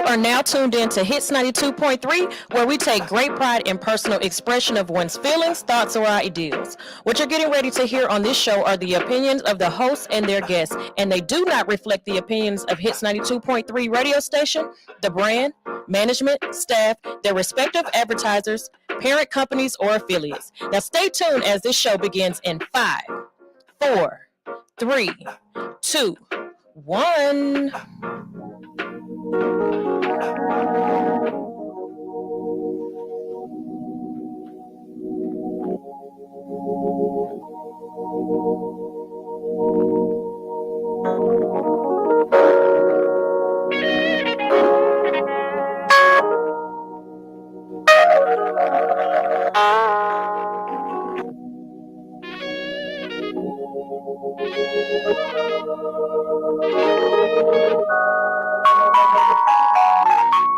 are now tuned in to Hits 92.3, where we take great pride in personal expression of one's feelings, thoughts, or ideals. What you're getting ready to hear on this show are the opinions of the hosts and their guests, and they do not reflect the opinions of Hits 92.3 radio station, the brand, management, staff, their respective advertisers, parent companies, or affiliates. Now stay tuned as this show begins in 5, 4, 3, 2, 1.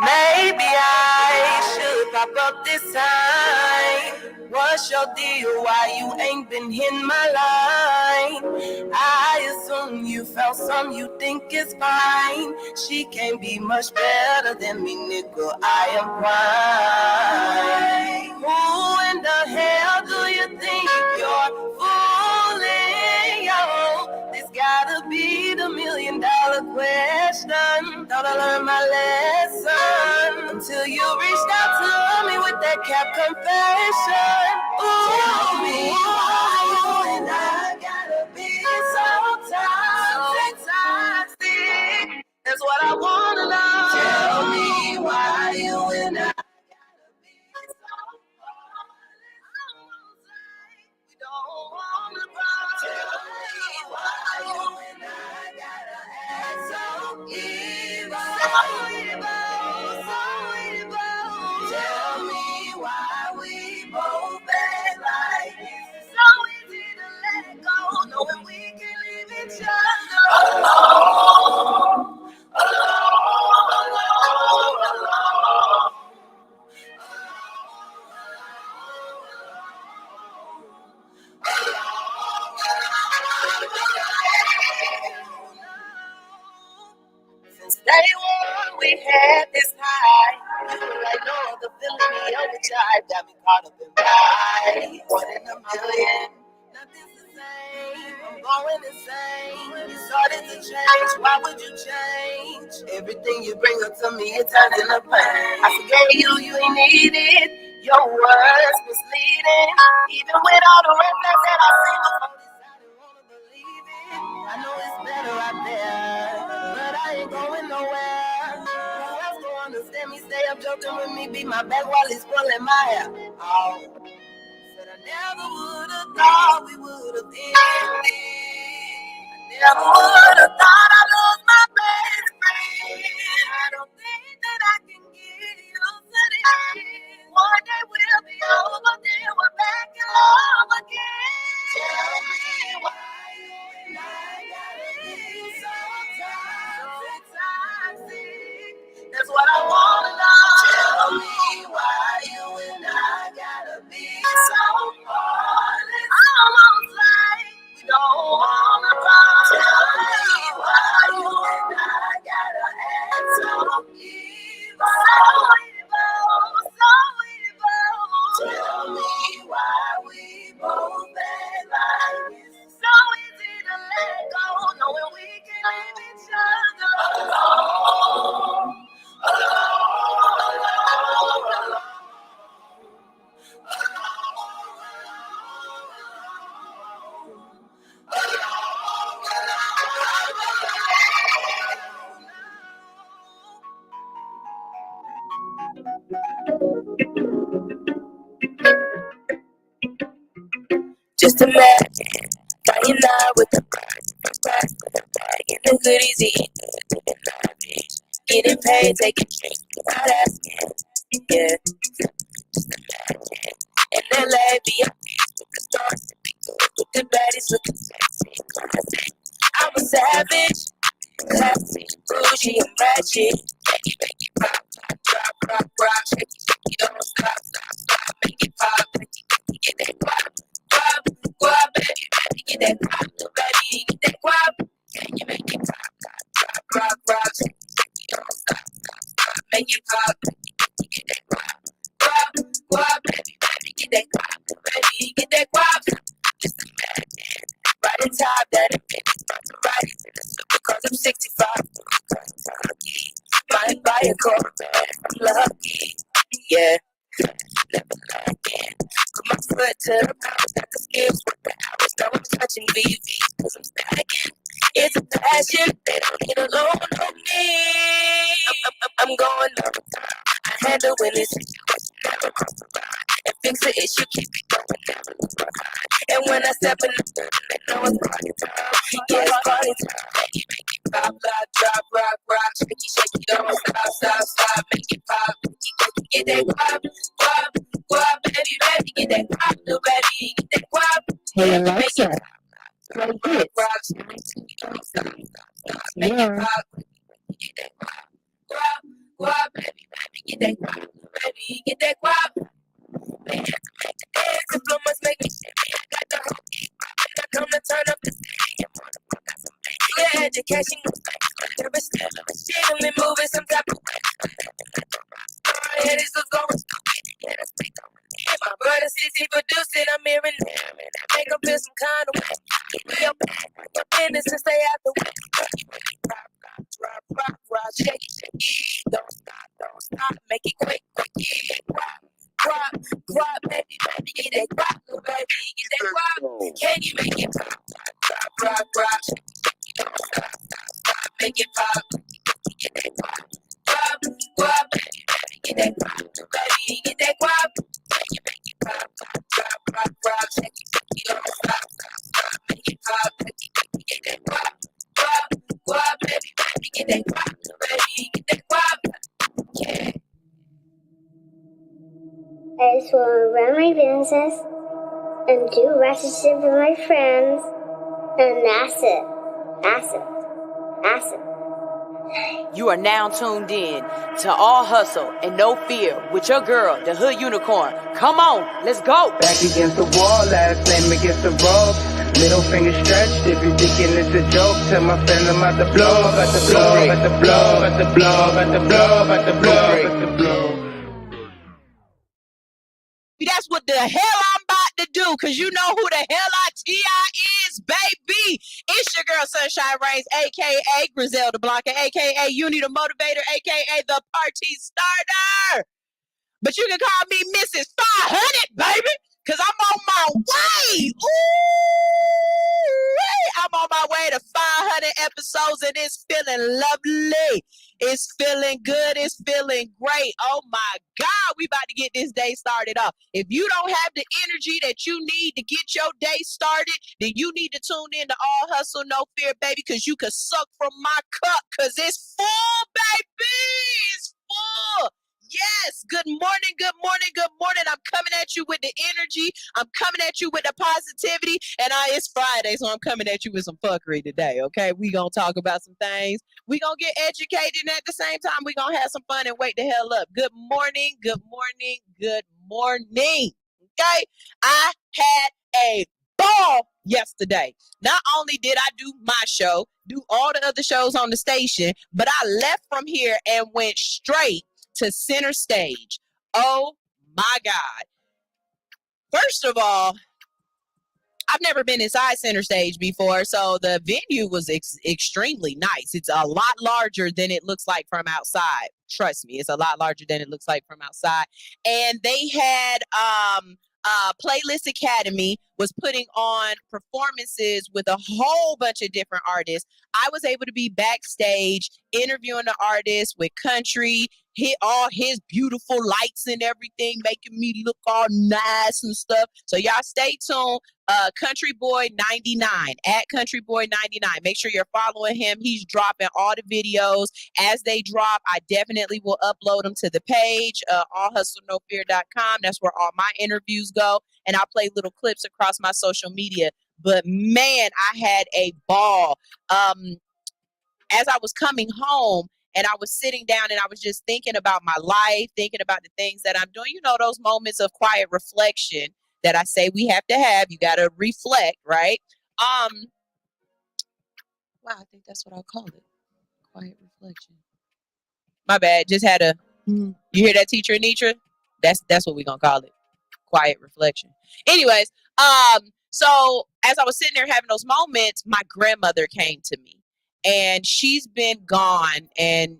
Maybe I should pop up this time. What's your deal? Why you ain't been hitting my line? I assume you found some you think is fine. She can't be much better than me, nigga. I am prime. Who in the hell do you think you're fooling? Yo, this gotta be the $1 million question. Thought I learned my lesson until you reached out to me with that cap confession. Ooh, tell me why you and I gotta be so toxic. That's what I wanna know. Tell me why you and I gotta be so we don't wanna run. Tell me why you and I gotta act so evil, so evil. Tell me why we both act like it's so easy to let go, knowing we can leave each other alone. Since day one, we had this high. You were like no other feeling me overdrive. Got me caught up in pride. 1 in a million. Nothing's the same. I'm going insane. You started to change. Why would you change? Everything you bring up to me, it turns into pain. I forgave you, you ain't need it. Your words misleading. Even with all the red flags that I see before this, I didn't wanna believe it. I know it's better out there, but I ain't going nowhere. Who else gon' understand me? Stay up joking with me, beat my back while he's pulling my hair. Oh, said I never would've thought we would've ended. I never would've thought I'd lose my best friend. I don't think that I can get used to this. One day we'll be over, then we're back in love again. Tell me why you and I gotta be so toxic. That's what I wanna know. Tell me why you and I gotta be so heartless. Almost like we don't wanna run. Tell me why you and I gotta act so evil, so evil. Tell me why we both act like it's so easy to let go, knowing we can leave each other alone. Just imagine dying out with the prize with a bag and the goodies eating good to the garbage. Getting paid, taking drinks without asking. Yeah, just imagine. And LA be a beach with the stars to be good with the baddies looking sexy. Classic. I'm a savage, classy, bougie and ratchet. Make it pop, drop, rock, shake it, don't stop, make it pop, make it get that pop. Guap, baby, get that guap, baby, get that guap. Can you make it pop, rock, shake it, don't stop, Might buy a car, lucky, yeah. Put my foot to the mouth, got the skills with the hours. Now I'm touching VV, cause I'm stacking. It's a passion, they don't need a loan on me. I'm going up. I handle when it's never cross the line. And fix the issue, keep it going, never look behind. And when I step in the building, they know it's party time. Yeah, it's party time. Make it pop, lock, drop, rock, shaky, don't stop, make it pop, get that guap, baby, get that guap, little baby, get that guap. Hey Alexa, play hits. Don't stop, make it pop, get that guap, baby, get that guap, baby, get that guap. They have to make the dance, the flow must make me shimmy. I got the whole beat, I come to turn up the stadium. Got some clear education, there is still a machine, me moving some type of way. My head is just going stupid, yeah, that's big on me. My brother says he producing, I'm hearing them, and I make him feel some kind of way. Get me up, your business and stay out the way. Rock, shake it, don't stop, make it quick, yeah. Guap, baby, get that guap, little baby, get that guap. Can you make it pop? Rock, don't stop, make it pop, get that guap, baby, get that guap, little baby, get that guap. Can you make it pop? Rock, shake it, don't stop, make it pop, get that guap, baby, get that guap, little baby, get that guap. Yeah. I just want to run my business and do relationship with my friends, and that's it. You are now tuned in to All Hustle and No Fear with your girl, the Hood Unicorn. Come on, let's go. Back against the wall, last name against the rope. Middle finger stretched, if you thinking it's a joke, tell my friend I'm at the blow, at the blow, at the blow, at the blow, at the blow, at the blow, at the blow. That's what the hell I'm about to do, because you know who the hell I is, baby. It's your girl, Sunshine Reigns, a.k.a. Griselda Blanca, a.k.a. Uni the Motivator, a.k.a. the Party Starter. But you can call me Mrs. 500, baby, because I'm on my way. Ooh, I'm on my way to 500 episodes, and it's feeling lovely. It's feeling good. It's feeling great. Oh, my God. We about to get this day started off. If you don't have the energy that you need to get your day started, then you need to tune in to All Hustle, No Fear, baby, because you can suck from my cup because it's full, baby. It's full. Yes. Good morning. Good morning. Good morning. I'm coming at you with the energy. I'm coming at you with the positivity. And it's Friday, so I'm coming at you with some fuckery today. Okay. We going to talk about some things. We going to get educated. And at the same time, we going to have some fun and wake the hell up. Good morning. Good morning. Good morning. Okay. I had a ball yesterday. Not only did I do my show, do all the other shows on the station, but I left from here and went straight to center stage. Oh my God. First of all, I've never been inside center stage before, so the venue was extremely nice. It's a lot larger than it looks like from outside. Trust me, it's a lot larger than it looks like from outside. And they had Playlist Academy was putting on performances with a whole bunch of different artists. I was able to be backstage interviewing the artists with country, hit all his beautiful lights and everything, making me look all nice and stuff. So y'all stay tuned. Country Boy 99 at Country Boy 99. Make sure you're following him. He's dropping all the videos as they drop. I definitely will upload them to the page, allhustlenofear.com. That's where all my interviews go. And I'll play little clips across my social media. But man, I had a ball. As I was coming home and I was sitting down and I was just thinking about my life, thinking about the things that I'm doing, you know, those moments of quiet reflection that I say we have to have. You got to reflect, right? Wow, I think that's what I'll call it. Quiet reflection. My bad. Just had a, you hear that, teacher Anitra? That's what we're going to call it. Quiet reflection. Anyways, so as I was sitting there having those moments, my grandmother came to me. And she's been gone and,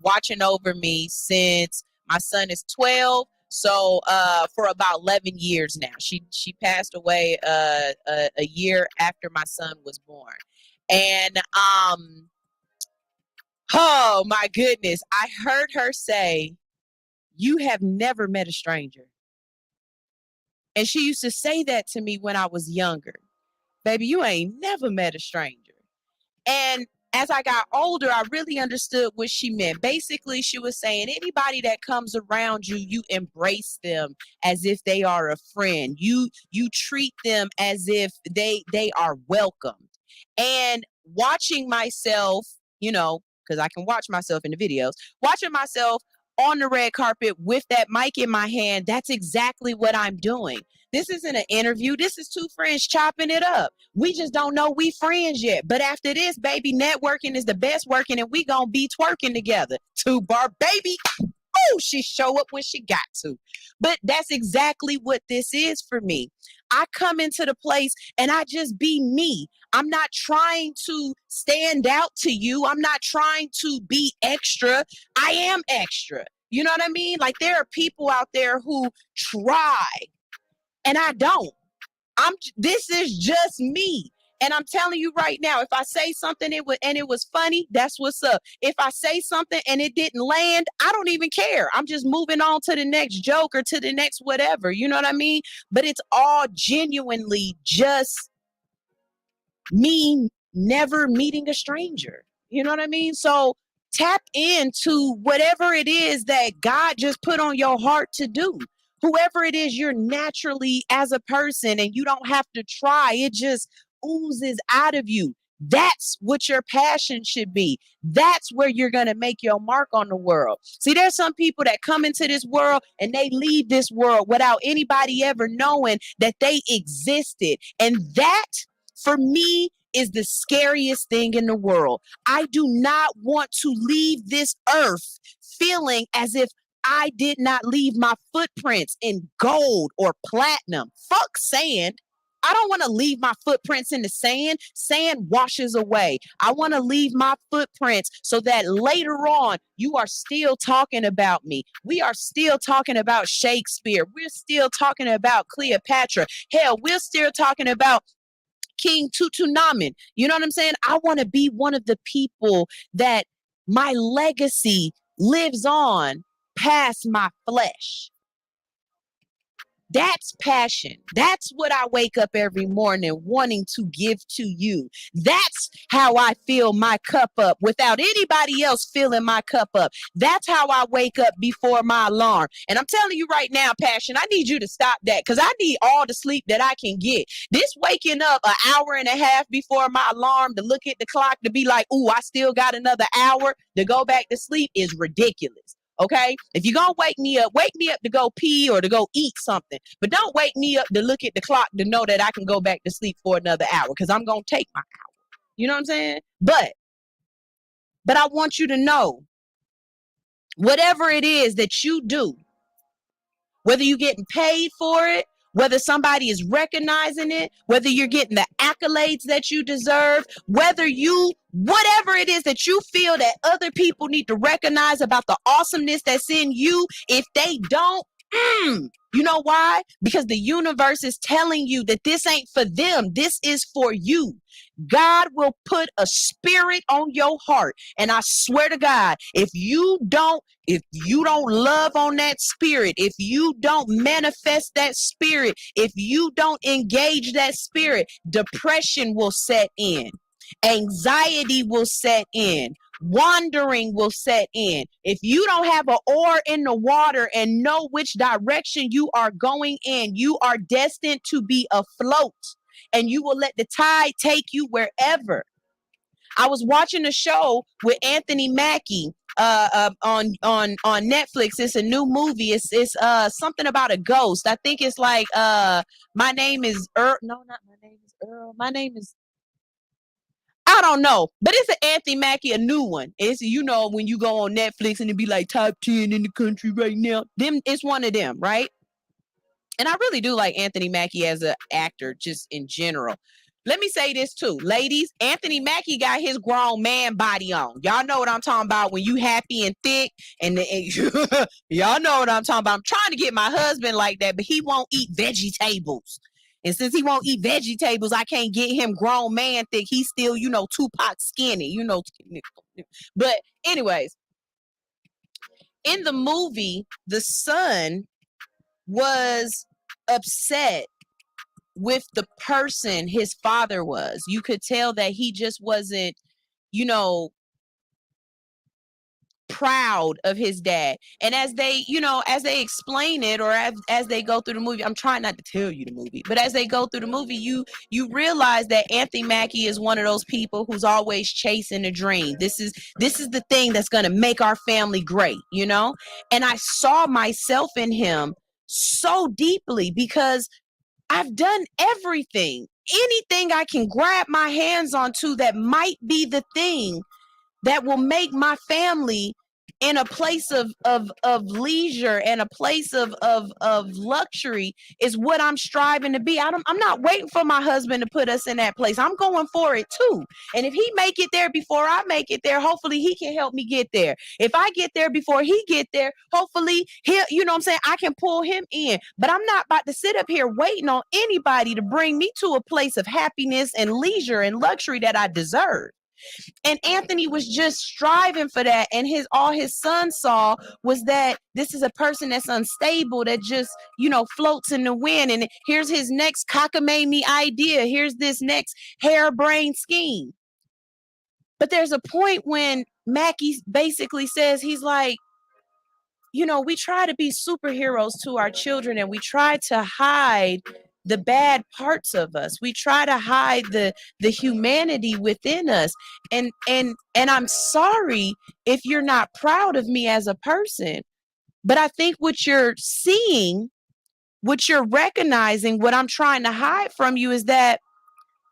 watching over me since my son is 12. So for about 11 years now. She passed away a year after my son was born. And oh my goodness, I heard her say, "You have never met a stranger." And she used to say that to me when I was younger. Baby, you ain't never met a stranger. And as I got older, I really understood what she meant. Basically, she was saying anybody that comes around you, you embrace them as if they are a friend. You treat them as if they are welcomed. And watching myself, because I can watch myself in the videos, watching myself on the red carpet with that mic in my hand, that's exactly what I'm doing. This isn't an interview. This is two friends chopping it up. We just don't know we friends yet. But after this, baby, networking is the best working, and we gonna be twerking together. Two bar, baby. Oh, she show up when she got to. But that's exactly what this is for me. I come into the place and I just be me. I'm not trying to stand out to you. I'm not trying to be extra. I am extra. You know what I mean? Like, there are people out there who try, and I don't. This is just me. And I'm telling you right now, if I say something it was funny, that's what's up. If I say something and it didn't land, I don't even care. I'm just moving on to the next joke or to the next whatever. You know what I mean? But it's all genuinely just me never meeting a stranger. You know what I mean? So tap into whatever it is that God just put on your heart to do. Whoever it is you're naturally as a person, and you don't have to try, it just oozes out of you. That's what your passion should be. That's where you're going to make your mark on the world. See, there's some people that come into this world and they leave this world without anybody ever knowing that they existed. And that, for me, is the scariest thing in the world. I do not want to leave this earth feeling as if I did not leave my footprints in gold or platinum. Fuck sand. I don't want to leave my footprints in the sand. Sand washes away. I want to leave my footprints so that later on you are still talking about me. We are still talking about Shakespeare. We're still talking about Cleopatra. Hell, we're still talking about King Tutunamen. You know what I'm saying? I want to be one of the people that my legacy lives on past my flesh. That's passion. That's what I wake up every morning wanting to give to you. That's how I fill my cup up without anybody else filling my cup up. That's how I wake up before my alarm. And I'm telling you right now, passion, I need you to stop that, because I need all the sleep that I can get. This waking up an hour and a half before my alarm to look at the clock to be like, ooh, I still got another hour to go back to sleep is ridiculous. Okay, if you're gonna wake me up to go pee or to go eat something, but don't wake me up to look at the clock to know that I can go back to sleep for another hour, because I'm gonna take my hour. You know what I'm saying? But I want you to know, whatever it is that you do, whether you're getting paid for it, whether somebody is recognizing it, whether you're getting the accolades that you deserve, whatever it is that you feel that other people need to recognize about the awesomeness that's in you, if they don't, you know why? Because the universe is telling you that this ain't for them. This is for you. God will put a spirit on your heart. And I swear to God, if you don't love on that spirit, if you don't manifest that spirit, if you don't engage that spirit, depression will set in. Anxiety will set in. Wandering will set in. If you don't have an oar in the water and know which direction you are going in, you are destined to be afloat, and you will let the tide take you wherever. I was watching a show with Anthony Mackie on Netflix. It's a new movie. It's something about a ghost. I think it's like My Name is Earl. No, not My Name is Earl. My Name is, I don't know, but it's an Anthony Mackie, a new one. It's, when you go on Netflix and it be like top 10 in the country right now, it's one of them, right? And I really do like Anthony Mackie as an actor, just in general. let me say this too, ladies. Anthony Mackie got his grown man body on. Y'all know what I'm talking about when you happy and thick, and y'all know what I'm talking about. I'm trying to get my husband like that, but he won't eat vegetables. And since he won't eat vegetables, I can't get him grown man thick. He's still, Tupac skinny, But anyways, in the movie, the son was upset with the person his father was. You could tell that he just wasn't, proud of his dad. And as they explain it, or as they go through the movie, I'm trying not to tell you the movie, but as they go through the movie, you realize that Anthony Mackie is one of those people who's always chasing a dream. This is the thing that's going to make our family great, And I saw myself in him so deeply because I've done everything, anything I can grab my hands onto that might be the thing that will make my family in a place of leisure and a place of luxury is what I'm striving to be. I'm not waiting for my husband to put us in that place. I'm going for it too. And if he make it there before I make it there, hopefully he can help me get there. If I get there before he get there, hopefully he'll, I can pull him in. But I'm not about to sit up here waiting on anybody to bring me to a place of happiness and leisure and luxury that I deserve. And Anthony was just striving for that. And all his son saw was that this is a person that's unstable, that just, floats in the wind. And here's his next cockamamie idea. Here's this next harebrained scheme. But there's a point when Mackie basically says, he's like, we try to be superheroes to our children, and we try to hide the bad parts of us. We try to hide the humanity within us. And I'm sorry if you're not proud of me as a person, but I think what you're seeing, what you're recognizing, what I'm trying to hide from you is that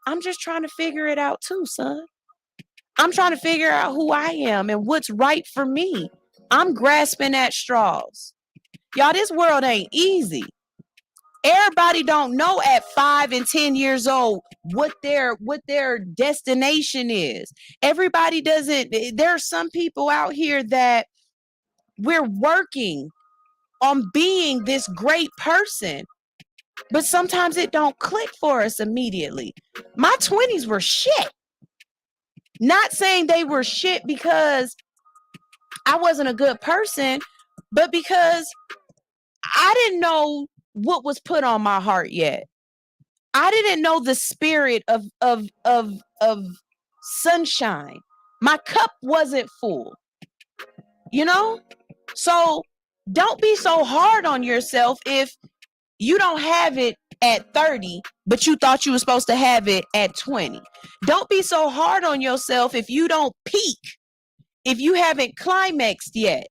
I'm just trying to figure it out too, son. I'm trying to figure out who I am and what's right for me. I'm grasping at straws. Y'all, this world ain't easy. Everybody don't know at 5 and 10 years old what their destination is. Everybody doesn't. There are some people out here that we're working on being this great person, but sometimes it don't click for us immediately. My 20s were shit. Not saying they were shit because I wasn't a good person, but because I didn't know what was put on my heart yet. I didn't know the spirit of sunshine. My cup wasn't full. So don't be so hard on yourself if you don't have it at 30, but you thought you were supposed to have it at 20. Don't be so hard on yourself if you don't peak, if you haven't climaxed yet.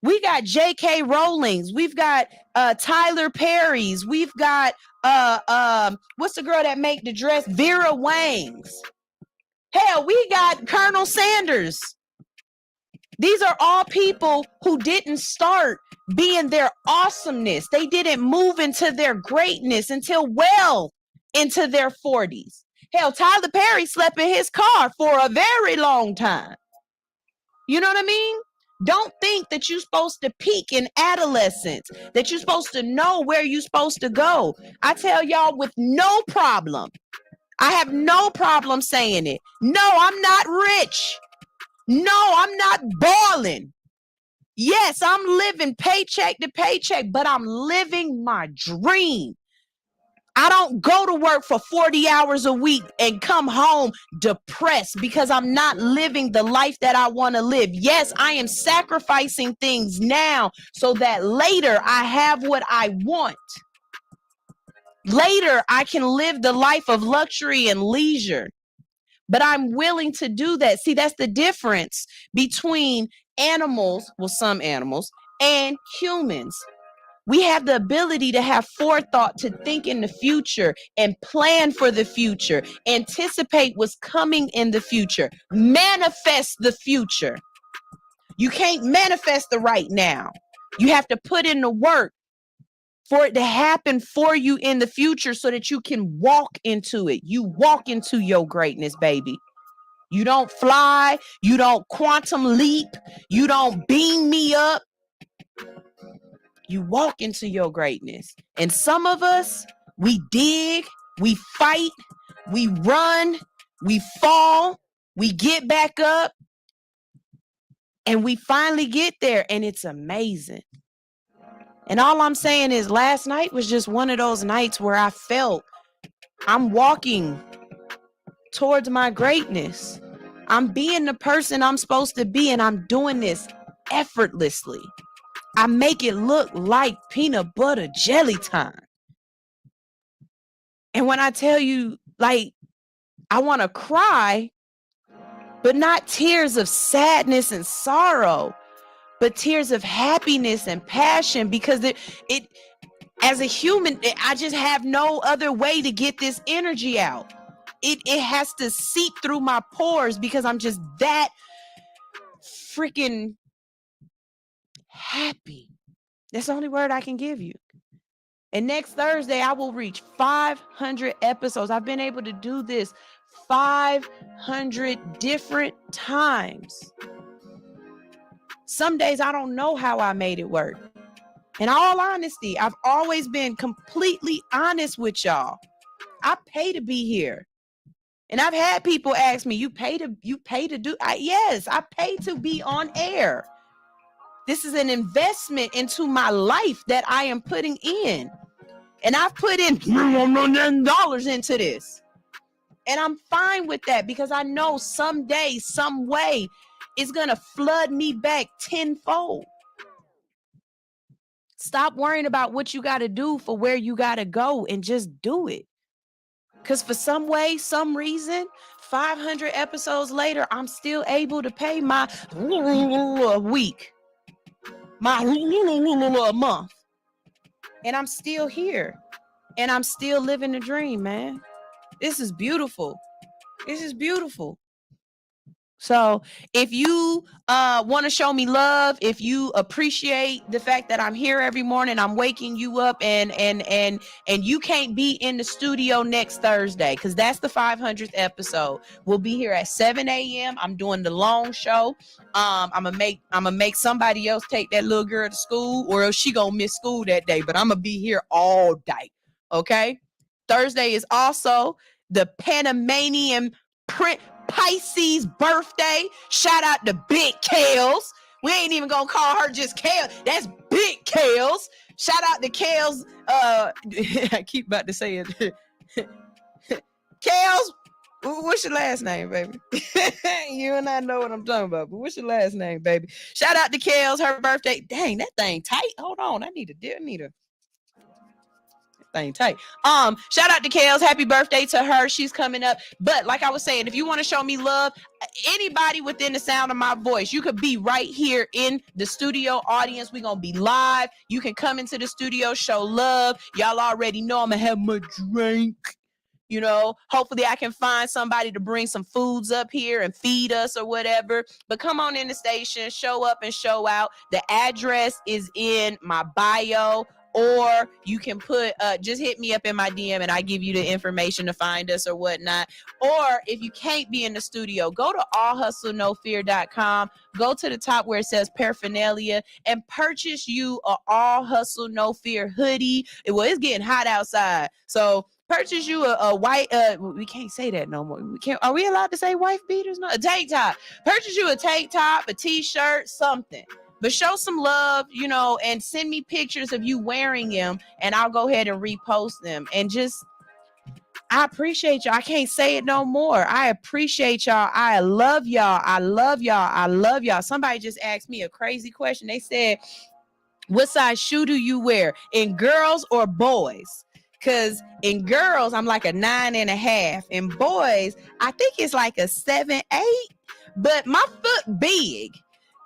We got J.K. Rowling's, we've got Tyler Perry's, we've got what's the girl that make the dress? Vera Wang's. Hell, we got Colonel Sanders. These are all people who didn't start being their awesomeness. They didn't move into their greatness until well into their 40s. Hell, Tyler Perry slept in his car for a very long time. You know what I mean? Don't think that you're supposed to peak in adolescence, that you're supposed to know where you're supposed to go. I tell y'all with no problem. I have no problem saying it. No, I'm not rich. No, I'm not balling. Yes, I'm living paycheck to paycheck, but I'm living my dream. I don't go to work for 40 hours a week and come home depressed because I'm not living the life that I want to live. Yes, I am sacrificing things now so that later I have what I want. Later, I can live the life of luxury and leisure. But I'm willing to do that. See, that's the difference between animals, well, some animals, and humans. We have the ability to have forethought, to think in the future and plan for the future, anticipate what's coming in the future, manifest the future. You can't manifest the right now. You have to put in the work for it to happen for you in the future so that you can walk into it. You walk into your greatness, baby. You don't fly. You don't quantum leap. You don't beam me up. You walk into your greatness. And some of us, we dig, we fight, we run, we fall, we get back up, and we finally get there. And it's amazing. And all I'm saying is last night was just one of those nights where I felt I'm walking towards my greatness. I'm being the person I'm supposed to be, and I'm doing this effortlessly. I make it look like peanut butter jelly time. And when I tell you, like, I want to cry, but not tears of sadness and sorrow, but tears of happiness and passion, because it as a human, I just have no other way to get this energy out. It has to seep through my pores because I'm just that freaking happy. That's the only word I can give you. And next Thursday, I will reach 500 episodes. I've been able to do this 500 different times. Some days I don't know how I made it work. In all honesty, I've always been completely honest with y'all. I pay to be here. And I've had people ask me, you pay to do? Yes, I pay to be on air. This is an investment into my life that I am putting in. And I've put in $1 million into this. And I'm fine with that because I know someday, some way, it's going to flood me back tenfold. Stop worrying about what you got to do for where you got to go and just do it. Because for some way, some reason, 500 episodes later, I'm still able to pay my week, my month. And I'm still here. And I'm still living the dream, man. This is beautiful. This is beautiful. So if you want to show me love, if you appreciate the fact that I'm here every morning, I'm waking you up, and you can't be in the studio next Thursday because that's the 500th episode. We'll be here at 7 a.m. I'm doing the long show. I'm gonna make somebody else take that little girl to school, or else she gonna miss school that day. But I'm gonna be here all day. Okay. Thursday is also the Panamanian Pisces birthday. Shout out to Big Kales. We ain't even gonna call her just Kale. That's Big Kales. Shout out to Kales. I keep about to say it. Kales, what's your last name, baby? You and I know what I'm talking about, but what's your last name, baby? Shout out to Kales, her birthday. Dang, that thing tight. Hold on, I need a thing tight. Shout out to Kales. Happy birthday to her. She's coming up. But like I was saying, if you want to show me love, anybody within the sound of my voice, you could be right here in the studio audience. We're gonna be live. You can come into the studio, show love. Y'all already know I'm gonna have my drink. You know, hopefully I can find somebody to bring some foods up here and feed us or whatever. But come on in the station, show up and show out. The address is in my bio. Or you can put, just hit me up in my DM and I give you the information to find us or whatnot. Or if you can't be in the studio, go to allhustlenofear.com. Go to the top where it says paraphernalia and purchase you a All Hustle No Fear hoodie. Well, it's getting hot outside. So purchase you a white, we can't say that no more. Are we allowed to say wife beaters? No, a tank top. Purchase you a tank top, a t-shirt, something. But show some love, you know, and send me pictures of you wearing them, and I'll go ahead and repost them. And just, I appreciate y'all. I can't say it no more. I appreciate y'all. I love y'all. I love y'all. I love y'all. Somebody just asked me a crazy question. They said, what size shoe do you wear, in girls or boys? Because in girls, I'm like a 9.5. In boys, I think it's like a 7-8. But my foot big.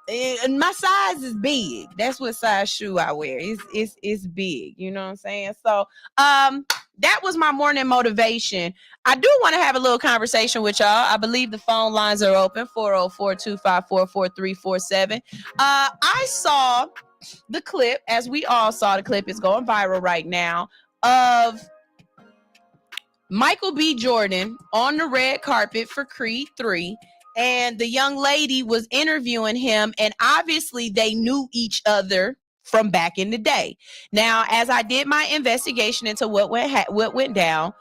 And my size is big. That's what size shoe I wear. It's big. You know what I'm saying? So that was my morning motivation. I do want to have a little conversation with y'all. I believe the phone lines are open, 404-254-4347. I saw the clip, as we all saw the clip, is going viral right now, of Michael B. Jordan on the red carpet for Creed 3. And the young lady was interviewing him, and obviously they knew each other from back in the day. Now, as I did my investigation into what went down,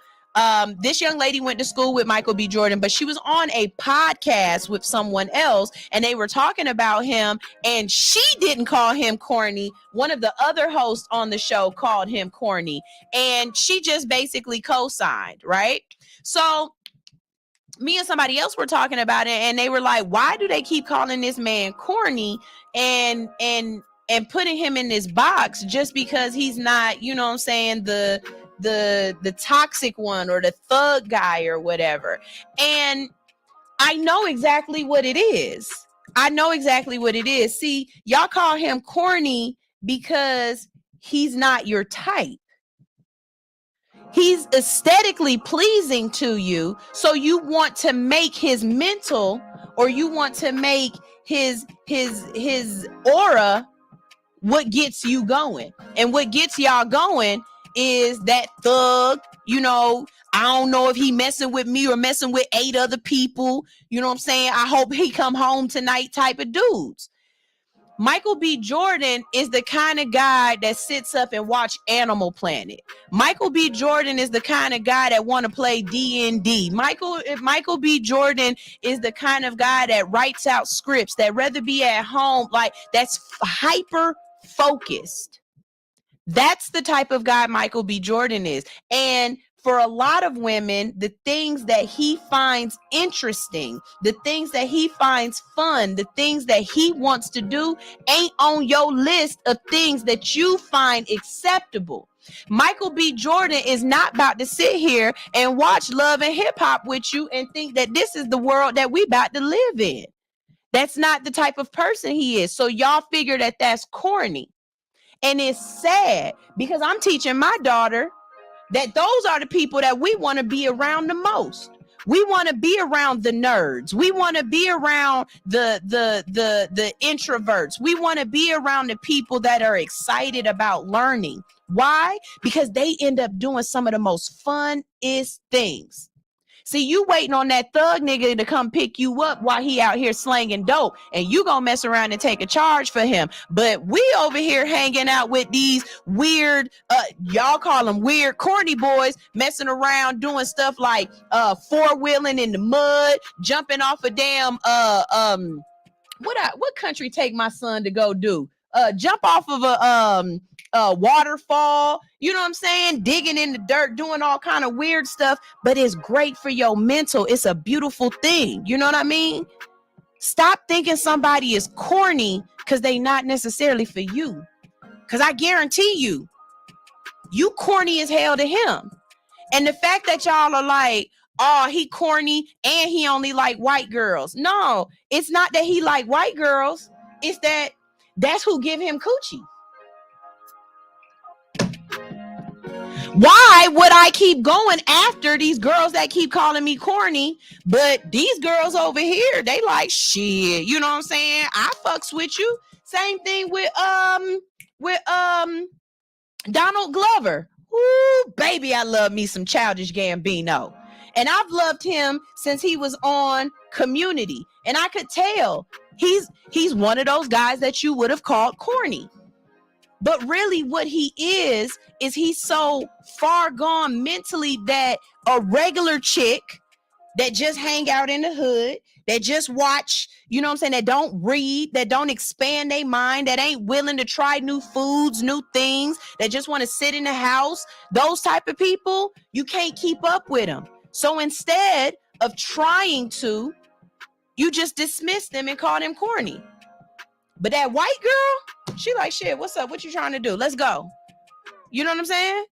this young lady went to school with Michael B. Jordan, but she was on a podcast with someone else, and they were talking about him, and she didn't call him corny. One of the other hosts on the show called him corny, and she just basically co-signed, right? So me and somebody else were talking about it, and they were like, why do they keep calling this man corny and putting him in this box just because he's not, you know what I'm saying, the toxic one or the thug guy or whatever. And I know exactly what it is. See, y'all call him corny because he's not your type. He's aesthetically pleasing to you, so you want to make his mental, or you want to make his aura what gets you going. And what gets y'all going is that thug, you know, I don't know if he messing with me or messing with 8 other people, you know what I'm saying? I hope he come home tonight type of dudes. Michael B. Jordan is the kind of guy that sits up and watch Animal Planet. Michael B. Jordan is the kind of guy that want to play D&D. Michael B. Jordan is the kind of guy that writes out scripts, that rather be at home, like that's hyper focused. That's the type of guy Michael B. Jordan is. And for a lot of women, the things that he finds interesting, the things that he finds fun, the things that he wants to do ain't on your list of things that you find acceptable. Michael B. Jordan is not about to sit here and watch Love and Hip Hop with you and think that this is the world that we about to live in. That's not the type of person he is. So y'all figure that that's corny. And it's sad because I'm teaching my daughter that those are the people that we want to be around the most. We want to be around the nerds. We want to be around the introverts. We want to be around the people that are excited about learning. Why? Because they end up doing some of the most funnest things. See, you waiting on that thug nigga to come pick you up while he out here slanging dope, and you gonna mess around and take a charge for him. But we over here hanging out with these weird, y'all call them weird, corny boys, messing around doing stuff like four-wheeling in the mud, jumping off a damn what country take my son to go do? Jump off of a waterfall, you know what I'm saying? Digging in the dirt, doing all kind of weird stuff, but it's great for your mental. It's a beautiful thing. You know what I mean? Stop thinking somebody is corny because they not necessarily for you. Because I guarantee you corny as hell to him. And the fact that y'all are like, oh, he corny and he only like white girls. No, it's not that he like white girls. It's that's who give him coochie. Why would I keep going after these girls that keep calling me corny? But these girls over here, they like shit. You know what I'm saying? I fucks with you. Same thing with Donald Glover. Ooh, baby, I love me some Childish Gambino. And I've loved him since he was on Community. And I could tell he's one of those guys that you would have called corny. But really what he is he's so far gone mentally that a regular chick that just hang out in the hood, that just watch, you know what I'm saying, that don't read, that don't expand their mind, that ain't willing to try new foods, new things, that just want to sit in the house, those type of people, you can't keep up with them. So instead of trying to, you just dismiss them and call them corny. But that white girl, she like, shit, what's up? What you trying to do? Let's go. You know what I'm saying?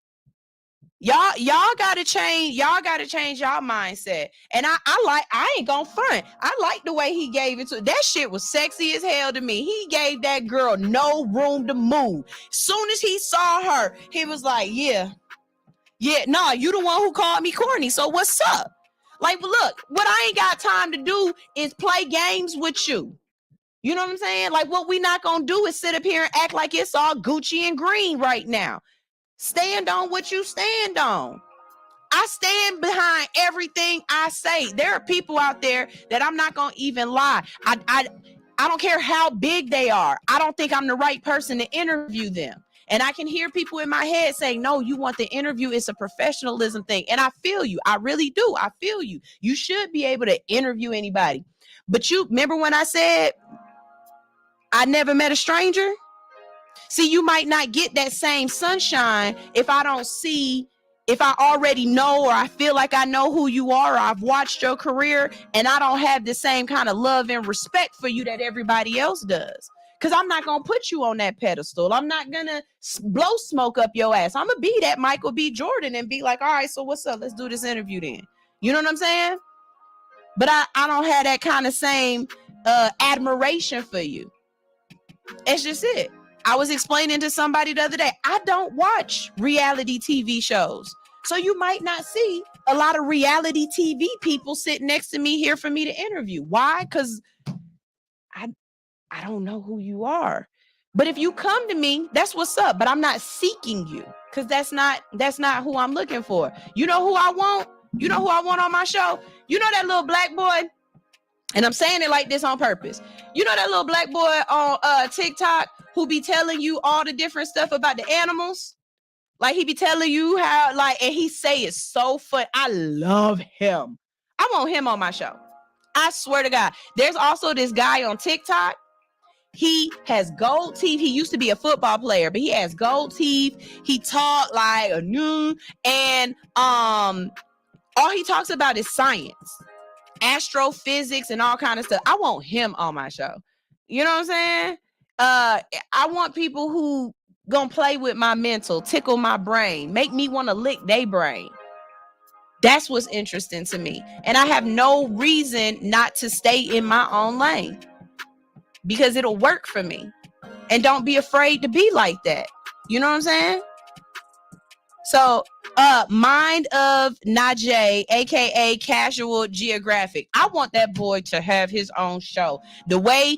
Y'all gotta change y'all mindset. And I ain't gonna front. I like the way he gave it to that shit was sexy as hell to me. He gave that girl no room to move. Soon as he saw her, he was like, yeah, nah, you the one who called me corny. So what's up? Like, look, what I ain't got time to do is play games with you. You know what I'm saying? Like, what we not gonna do is sit up here and act like it's all Gucci and green right now. Stand on what you stand on. I stand behind everything I say. There are people out there that I'm not gonna even lie. I don't care how big they are. I don't think I'm the right person to interview them. And I can hear people in my head saying, no, you want the interview. It's a professionalism thing. And I feel you. I really do. I feel you. You should be able to interview anybody. But you remember when I said I never met a stranger? See, you might not get that same sunshine if I already know, or I feel like I know who you are, or I've watched your career and I don't have the same kind of love and respect for you that everybody else does. Because I'm not going to put you on that pedestal. I'm not going to blow smoke up your ass. I'm going to be that Michael B. Jordan and be like, all right, so what's up? Let's do this interview then. You know what I'm saying? But I don't have that kind of same admiration for you. It's just it. I was explaining to somebody the other day, I don't watch reality TV shows. So you might not see a lot of reality TV people sitting next to me here for me to interview. Why? Because I don't know who you are. But if you come to me, that's what's up. But I'm not seeking you, because that's not who I'm looking for. You know who I want? You know who I want on my show? You know that little black boy? And I'm saying it like this on purpose. You know that little black boy on TikTok who be telling you all the different stuff about the animals? Like, he be telling you how, like, and he say it's so fun. I love him. I want him on my show. I swear to God. There's also this guy on TikTok. He has gold teeth. He used to be a football player, but he has gold teeth. He talk like a new, and all he talks about is science, astrophysics, and all kind of stuff. I want him on my show. You know what I'm saying? I want people who gonna play with my mental, tickle my brain, make me want to lick their brain. That's what's interesting to me. And I have no reason not to stay in my own lane, because it'll work for me. And don't be afraid to be like that. You know what I'm saying? So, Mind of Najee, aka Casual Geographic. I want that boy to have his own show. The way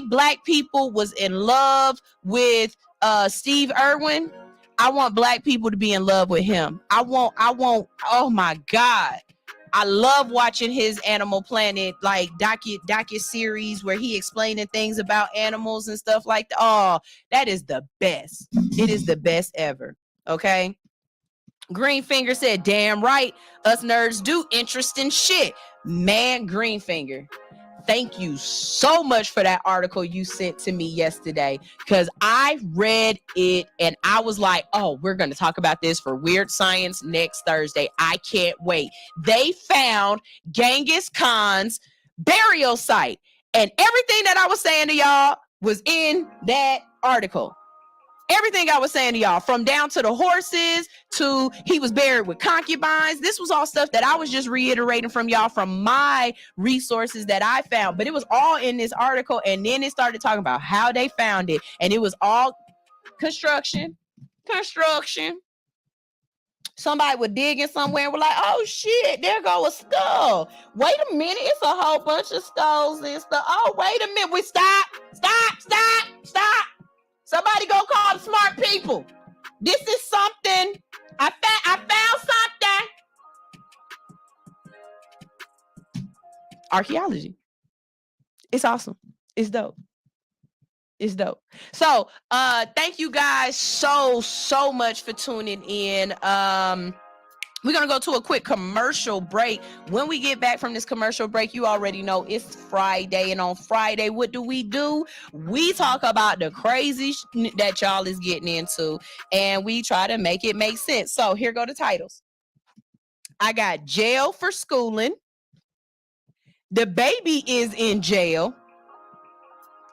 black people was in love with Steve Irwin, I want black people to be in love with him. I want, oh my God. I love watching his Animal Planet, like docu-series where he explaining things about animals and stuff like that. Oh, that is the best. It is the best ever. Okay. Greenfinger said, damn right, us nerds do interesting shit. Man, Greenfinger, thank you so much for that article you sent to me yesterday, because I read it and I was like, oh, we're going to talk about this for Weird Science next Thursday. I can't wait. They found Genghis Khan's burial site, and everything that I was saying to y'all was in that article. Everything I was saying to y'all, from down to the horses to he was buried with concubines. This was all stuff that I was just reiterating from y'all from my resources that I found. But it was all in this article. And then it started talking about how they found it. And it was all construction. Somebody was digging somewhere and was like, oh shit, there go a skull. Wait a minute, it's a whole bunch of skulls and stuff. Oh, wait a minute. Stop. Somebody go call the smart people. This is something. I found something. Archaeology. It's awesome. It's dope. So, thank you guys so much for tuning in. We're going to go to a quick commercial break. When we get back from this commercial break, you already know it's Friday. And on Friday, what do? We talk about the crazy that y'all is getting into, and we try to make it make sense. So here go the titles. I got jail for schooling. The baby is in jail.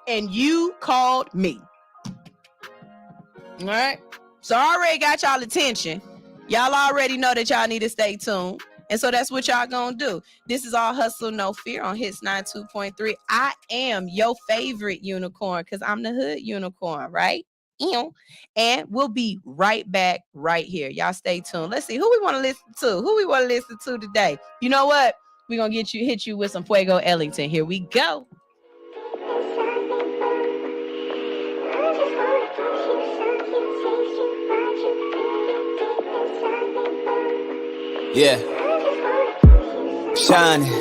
And you called me. All right. So I already got y'all attention. Y'all already know that y'all need to stay tuned. And so that's what y'all gonna do. This is All Hustle, No Fear on Hits 92.3. I am your favorite unicorn, because I'm the hood unicorn, right? And we'll be right back right here. Y'all stay tuned. Let's see who we want to listen to. Who we want to listen to today? You know what? We're gonna hit you with some Fuego Ellington. Here we go. Yeah. Shining,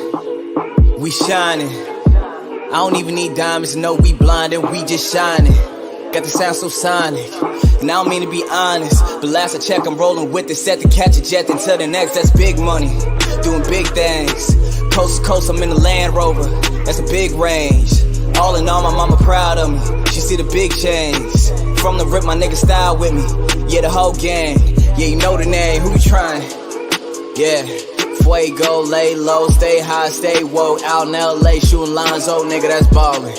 we shining. I don't even need diamonds to know we blinded, we just shining. Got the sound so sonic, and I don't mean to be honest, but last I checked I'm rolling with it, set to catch a jet until the next. That's big money, doing big things. Coast to coast, I'm in the Land Rover, that's a big range. All in all, my mama proud of me, she see the big change. From the rip, my nigga style with me, yeah, the whole gang. Yeah, you know the name, who you trying? Yeah, Fuego, lay low, stay high, stay woke. Out in LA, shooting lines, oh nigga, that's ballin'.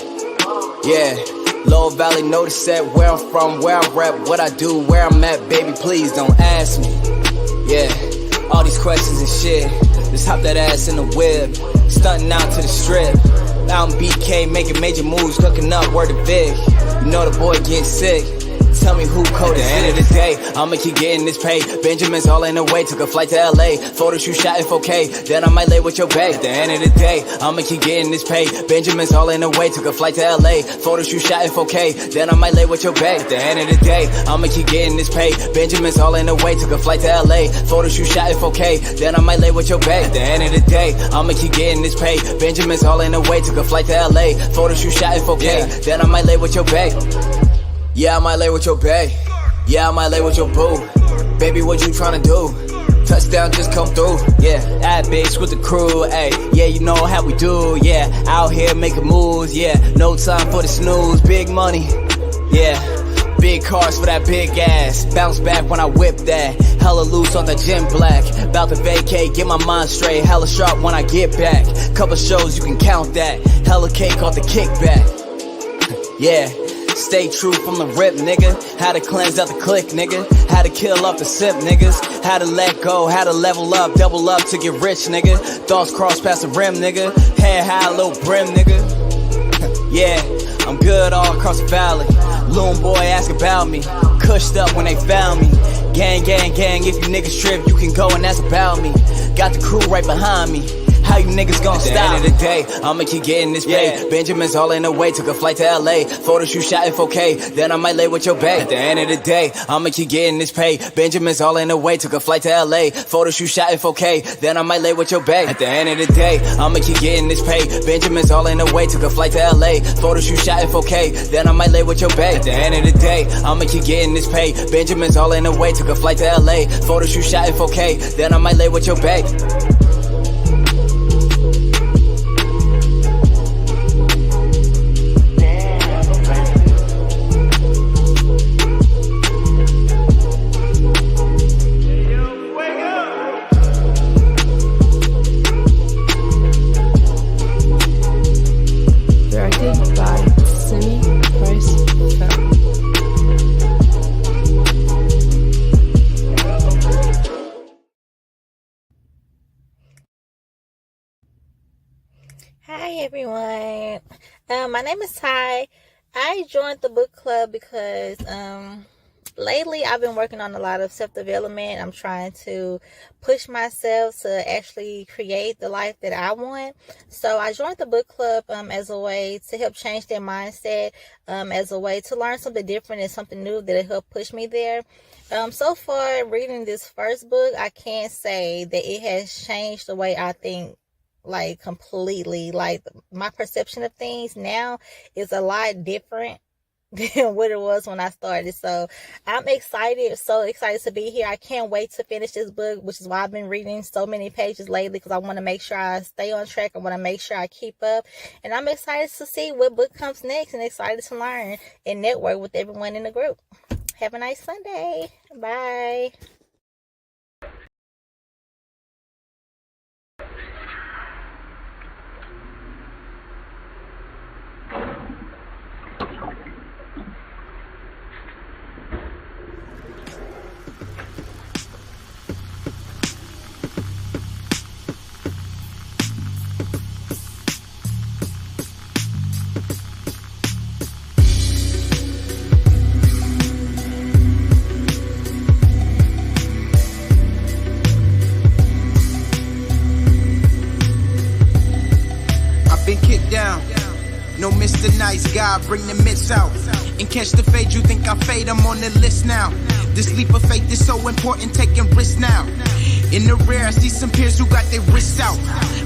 Yeah, Lower Valley, know the set, where I'm from, where I rep, what I do, where I'm at, baby, please don't ask me. Yeah, all these questions and shit, just hop that ass in the whip, stunting out to the strip. Out in BK, making major moves, cooking up, word to Vic. You know the boy getting sick. Tell me who coded. At the end of the day, I'ma keep getting this pay. Benjamin's all in the way, took a flight to LA. Photo shoot shot in 4K, then I might lay with your bae. At the end of the day, I'ma keep getting this pay. Benjamin's all in the way, took a flight to LA. Photo shoot shot in 4K, then I might lay with your bae. At the end of the day, I'ma keep getting this pay. Benjamin's all in the way, took a flight to LA. Photo shoot shot in 4K, then I might lay with your bae. At the end of the day, I'ma keep getting this pay. Benjamin's all in the way, took a flight to LA. Photo shoot shot in 4K, then I might lay with your bae. Yeah, I might lay with your bae. Yeah, I might lay with your boo. Baby, what you tryna do? Touchdown, just come through. Yeah, that bitch with the crew. Ayy, yeah, you know how we do. Yeah, out here making moves. Yeah, no time for the snooze. Big money. Yeah, big cars for that big ass. Bounce back when I whip that. Hella loose on the gym black. About to vacate, get my mind straight. Hella sharp when I get back. Couple shows, you can count that. Hella cake off the kickback. Yeah. Stay true from the rip, nigga. How to cleanse out the click, nigga. How to kill off the sip, niggas. How to let go, how to level up, double up to get rich, nigga. Thoughts cross past the rim, nigga. Head high, little brim, nigga. Yeah, I'm good all across the valley. Loon boy ask about me. Cushed up when they found me. Gang, gang, gang, if you niggas trip, you can go and that's about me. Got the crew right behind me. How you niggas gon' stop? At the end of the day, I'ma keep getting this pay. Yeah. Benjamin's all in the way, took a flight to LA. Photo shoot shot in 4K, then I might lay with your bae. At the end of the day, I'ma keep getting this pay. Benjamin's all in the way, took a flight to LA. Photo shoot shot in 4K, then I might lay with your bae. At the end of the day, I'ma keep getting this pay. Benjamin's all in the way, took a flight to LA. Photo shoot shot in 4K, then I might lay with your bae. At the end of the day, I'ma keep getting this pay. Benjamin's all in the way, took a flight to LA. Photo shoot shot in 4K, then I might lay with your bae. Hi everyone, my name is Ty. I joined the book club because lately I've been working on a lot of self-development. I'm trying to push myself to actually create the life that I want. So I joined the book club as a way to help change their mindset, as a way to learn something different and something new that'll help push me there. So far, reading this first book, I can't say that it has changed the way I think, like completely. Like my perception of things now is a lot different than what it was when I started. So I'm excited, so excited to be here. I can't wait to finish this book, which is why I've been reading so many pages lately, because I want to make sure I stay on track. I want to make sure I keep up, and I'm excited to see what book comes next and excited to learn and network with everyone in the group. Have a nice Sunday. Bye. Been kicked down. No Mr. Nice Guy, bring the mitts out. And catch the fade, you think I fade, I'm on the list now. This leap of faith is so important, taking risks now. In the rear, I see some peers who got their wrists out.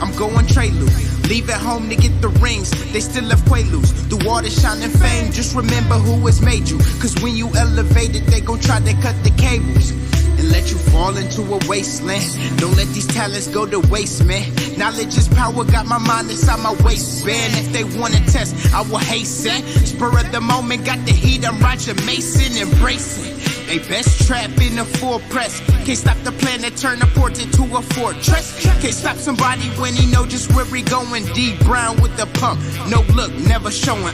I'm going Prelude. Leave at home to get the rings, they still have Quaaludes. Through all the shining fame, just remember who has made you. Cause when you elevate it, they gon' try to cut the cables and let you fall into a wasteland. Don't let these talents go to waste, man. Knowledge is power, got my mind inside my waistband. If they wanna test, I will hasten. Spur of the moment, got the heat, I'm Roger Mason, embracing. They best trap in a full press. Can't stop the plan to turn a port into a fortress. Can't stop somebody when he know just where he going. Deep brown with the pump, no look, never showing.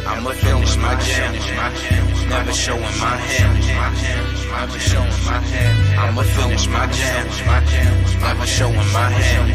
I'ma finish my jam, never showing my hand. Never showing my hand. I'ma finish my jam, never showing my hand.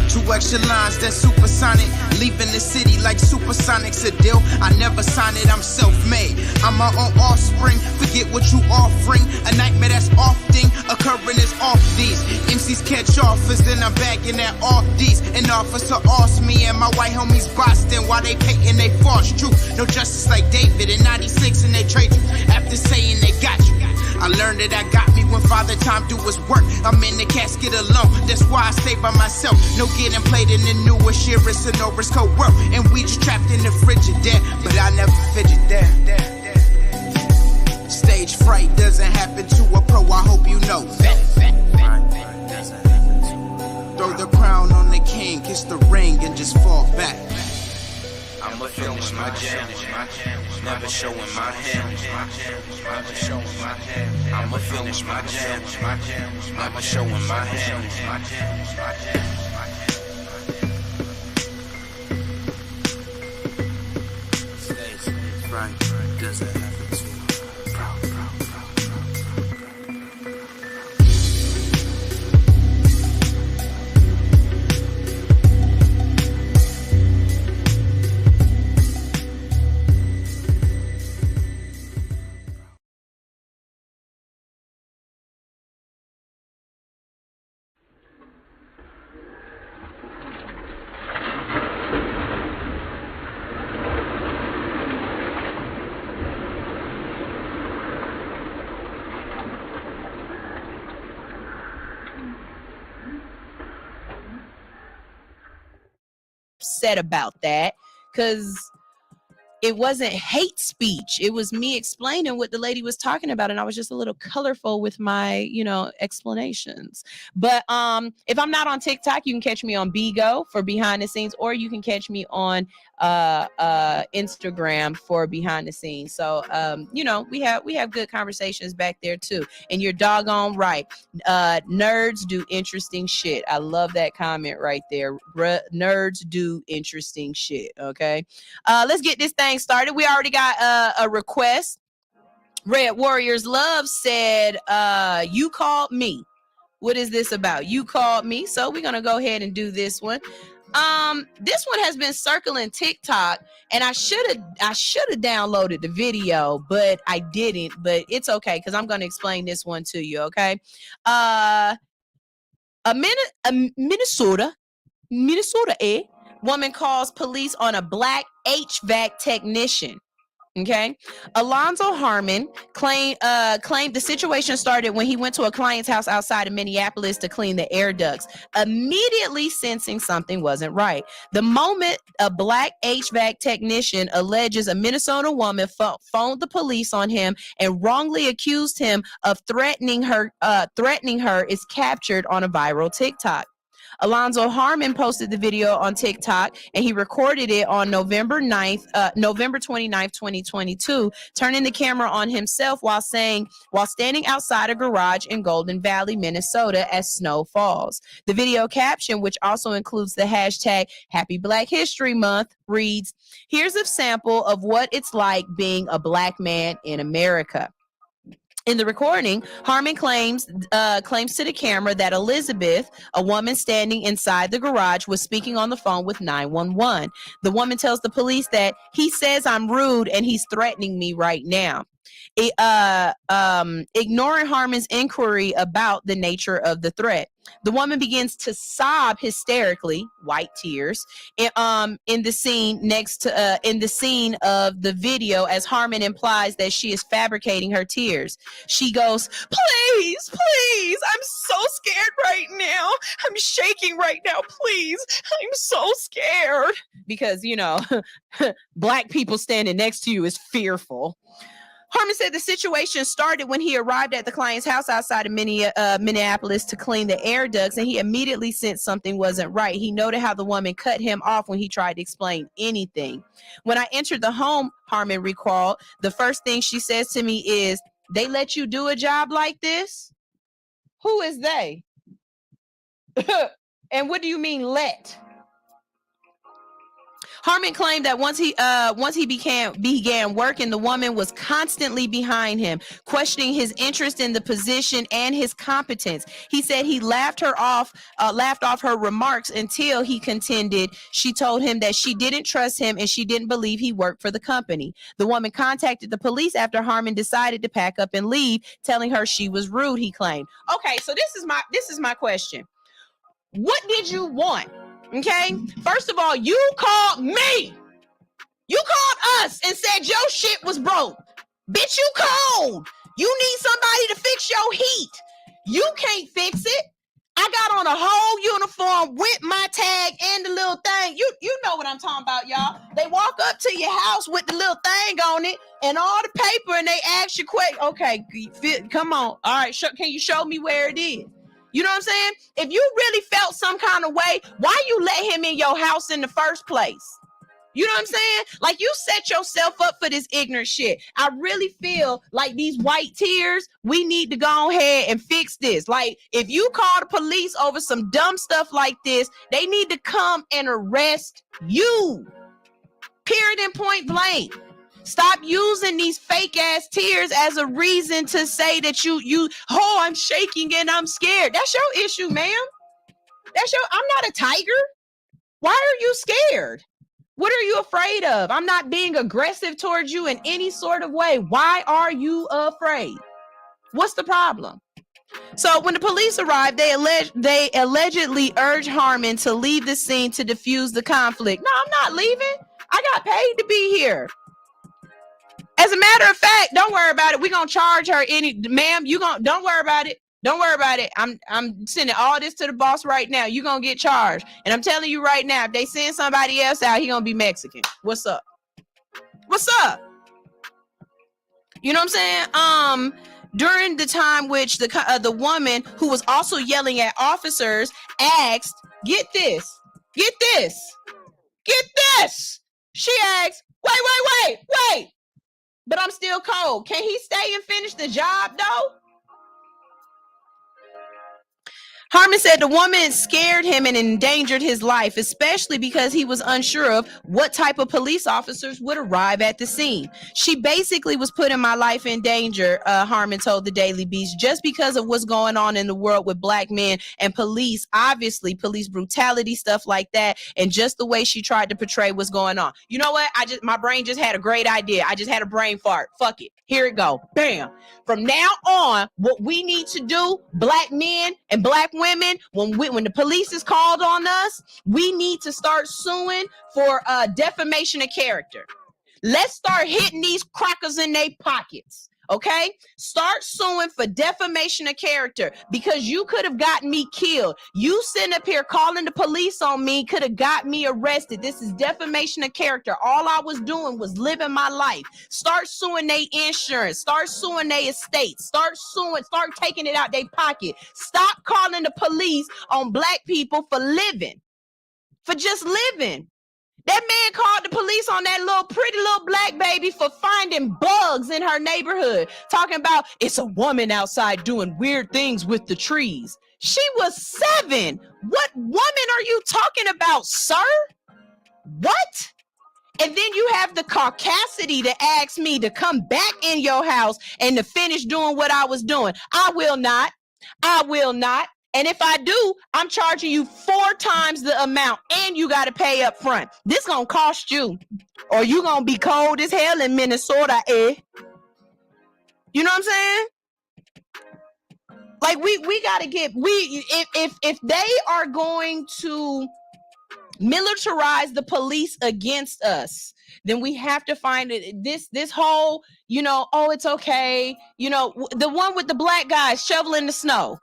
2 extra lines, that's supersonic. Leaving the city like supersonic's a deal. I never sign it, I'm self-made. I'm my own offspring, forget what you offering. A nightmare that's often occurring is off these. MCs catch offers, then I'm bagging at off these. An officer asked me and my white homies Boston while they painting they false truth. No justice like David in 96 and they trade you after saying they got you. I learned that I got me when Father Time do his work. I'm in the casket alone, that's why I stay by myself. No getting played in the newest year, it's an Oris code world. And we just trapped in the Frigidaire, but I never fidget there. Stage fright doesn't happen to a pro, I hope you know that. Throw the crown on the king, kiss the ring and just fall back. I'ma finish my jam, never showing my hand. Never showing my hand. I'ma finish my jam, never showing my hand. Stage right, doesn't happen to upset about that because it wasn't hate speech. It was me explaining what the lady was talking about, and I was just a little colorful with my, explanations. But if I'm not on TikTok, you can catch me on Bigo for behind the scenes, or you can catch me on Instagram for behind the scenes. So we have good conversations back there too. And you're doggone right. Nerds do interesting shit. I love that comment right there. Nerds do interesting shit. Okay. Let's get this thing started. We already got a request. Red Warriors Love said, you called me. What is this about? You called me. So we're going to go ahead and do this one. This one has been circling TikTok, and I should have downloaded the video, but I didn't. But it's okay because I'm going to explain this one to you. Okay. Minnesota, woman calls police on a black HVAC technician. Okay. Alonzo Harmon claimed the situation started when he went to a client's house outside of Minneapolis to clean the air ducts, immediately sensing something wasn't right. The moment a black HVAC technician alleges a Minnesota woman phoned the police on him and wrongly accused him of threatening her is captured on a viral TikTok. Alonzo Harmon posted the video on TikTok, and he recorded it on November 29th, 2022, turning the camera on himself while standing outside a garage in Golden Valley, Minnesota, as snow falls. The video caption, which also includes the hashtag Happy Black History Month, reads, "Here's a sample of what it's like being a black man in America." In the recording, Harmon claims to the camera that Elizabeth, a woman standing inside the garage, was speaking on the phone with 911. The woman tells the police that he says I'm rude and he's threatening me right now. ignoring Harmon's inquiry about the nature of the threat. The woman begins to sob hysterically, white tears, in the scene in the scene of the video, as Harmon implies that she is fabricating her tears. She goes, "Please, please, I'm so scared right now. I'm shaking right now. Please, I'm so scared." Because, you know, Black people standing next to you is fearful. Harmon said the situation started when he arrived at the client's house outside of Minneapolis to clean the air ducts, and he immediately sensed something wasn't right. He noted how the woman cut him off when he tried to explain anything. "When I entered the home," Harmon recalled, "the first thing she says to me is, 'They let you do a job like this?'" Who is they? And what do you mean let? Harmon claimed that once he began working, the woman was constantly behind him, questioning his interest in the position and his competence. He said he laughed off her remarks until he contended she told him that she didn't trust him and she didn't believe he worked for the company. The woman contacted the police after Harmon decided to pack up and leave, telling her she was rude, he claimed. Okay, so this is my question. What did you want? Okay, first of all, you called me. You called us and said your shit was broke. Bitch, you cold. You need somebody to fix your heat. You can't fix it. I got on a whole uniform with my tag and the little thing. You know what I'm talking about, y'all. They walk up to your house with the little thing on it and all the paper, and they ask you quick, okay, come on. All right, can you show me where it is? You know what I'm saying? If you really felt some kind of way, why you let him in your house in the first place? You know what I'm saying? Like, you set yourself up for this ignorant shit. I really feel like these white tears, we need to go ahead and fix this. Like, if you call the police over some dumb stuff like this, they need to come and arrest you. Period and point blank. Stop using these fake ass tears as a reason to say that I'm shaking and I'm scared. That's your issue, ma'am. I'm not a tiger. Why are you scared? What are you afraid of? I'm not being aggressive towards you in any sort of way. Why are you afraid? What's the problem? So when the police arrived, they allegedly urged Harmon to leave the scene to defuse the conflict. No, I'm not leaving. I got paid to be here. As a matter of fact, don't worry about it. We're going to charge her ma'am, don't worry about it. Don't worry about it. I'm sending all this to the boss right now. You're going to get charged. And I'm telling you right now, if they send somebody else out, he going to be Mexican. What's up? What's up? You know what I'm saying? During the time which the woman who was also yelling at officers asked, get this. She asked, wait. But I'm still cold. Can he stay and finish the job though? Harmon said the woman scared him and endangered his life, especially because he was unsure of what type of police officers would arrive at the scene. She basically was putting my life in danger, Harmon told the Daily Beast, just because of what's going on in the world with Black men and police, obviously police brutality, stuff like that, and just the way she tried to portray what's going on. You know what? My brain just had a great idea. I just had a brain fart. Fuck it. Here it go. Bam. From now on, what we need to do, Black men and Black women, when the police is called on us, we need to start suing for defamation of character. Let's start hitting these crackers in their pockets. Okay, start suing for defamation of character, because you could have gotten me killed. You sitting up here calling the police on me could have got me arrested. This is defamation of character. All I was doing was living my life. Start suing their insurance. Start suing their estate. Start taking it out their pocket. Stop calling the police on Black people for just living. That man called the police on that pretty little Black baby for finding bugs in her neighborhood, talking about it's a woman outside doing weird things with the trees. She was 7. What woman are you talking about, sir? What? And then you have the caucasity to ask me to come back in your house and to finish doing what I was doing. I will not. And if I do, I'm charging you 4 times the amount, and you got to pay up front. This gonna cost you, or you gonna be cold as hell in Minnesota, eh? You know what I'm saying? Like we gotta get if they are going to militarize the police against us, then we have to find it. This whole, oh, it's okay. The one with the black guys shoveling the snow.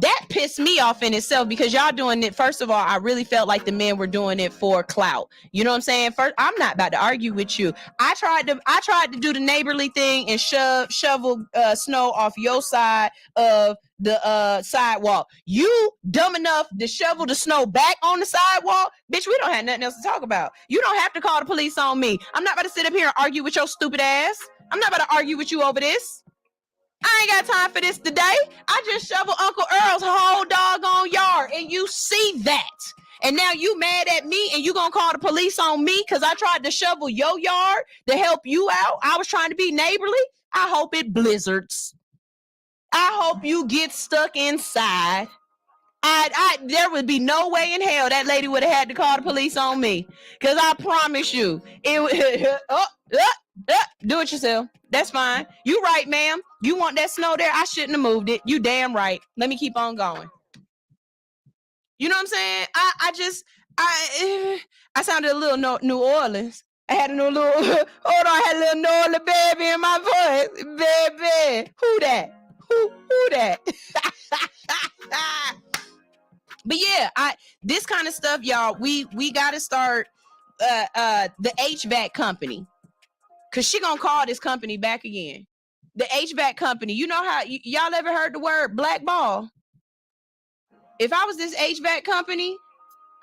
That pissed me off in itself because y'all doing it. First of all, I really felt like the men were doing it for clout. You know what I'm saying? First, I'm not about to argue with you. I tried to do the neighborly thing and shovel snow off your side of the sidewalk. You dumb enough to shovel the snow back on the sidewalk? Bitch, we don't have nothing else to talk about. You don't have to call the police on me. I'm not about to sit up here and argue with your stupid ass. I'm not about to argue with you over this. I ain't got time for this today. I just shoveled Uncle Earl's whole doggone yard, and you see that. And now you mad at me, and you gonna call the police on me because I tried to shovel your yard to help you out? I was trying to be neighborly. I hope it blizzards. I hope you get stuck inside. There would be no way in hell that lady would have had to call the police on me, because I promise you, it do it yourself. That's fine. You right, ma'am. You want that snow there? I shouldn't have moved it. You damn right. Let me keep on going. You know what I'm saying? I sounded a little New Orleans. I had a little hold on, I had a little New Orleans baby in my voice. Baby. Who that? Who that? But yeah, this kind of stuff, y'all, we gotta start the HVAC company. Cause she gonna call this company back again. The HVAC company. You know how y'all ever heard the word blackball? If I was this HVAC company,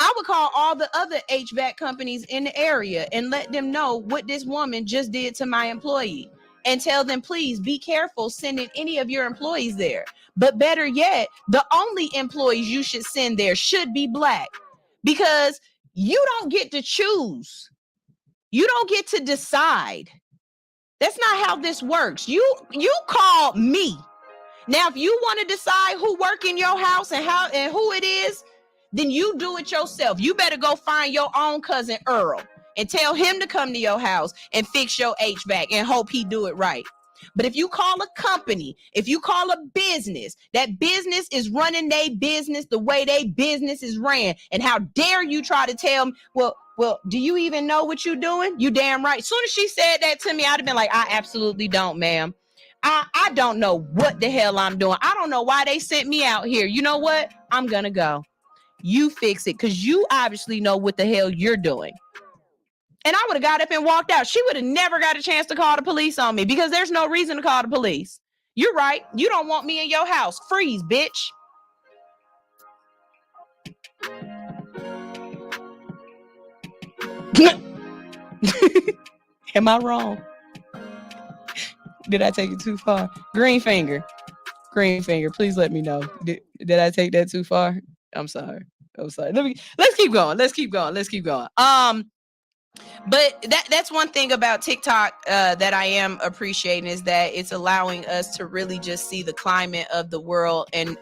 I would call all the other HVAC companies in the area and let them know what this woman just did to my employee, and tell them, please be careful sending any of your employees there. But better yet, the only employees you should send there should be black, because you don't get to choose. You don't get to decide. That's not how this works. You call me. Now, if you want to decide who work in your house and who it is, then you do it yourself. You better go find your own cousin Earl and tell him to come to your house and fix your HVAC and hope he do it right. But if you call a company, if you call a business, that business is running their business the way their business is ran. And how dare you try to tell me, well, do you even know what you're doing? You damn right. As soon as she said that to me, I'd have been like, I absolutely don't, ma'am. I don't know what the hell I'm doing. I don't know why they sent me out here. You know what? I'm going to go. You fix it, because you obviously know what the hell you're doing. And I would have got up and walked out. She would have never got a chance to call the police on me, because there's no reason to call the police. You're right. You don't want me in your house. Freeze, bitch. Am I wrong? Did I take it too far? Green finger, please let me know. Did I take that too far? I'm sorry. Let's keep going. But that's one thing about TikTok that I am appreciating, is that it's allowing us to really just see the climate of the world, and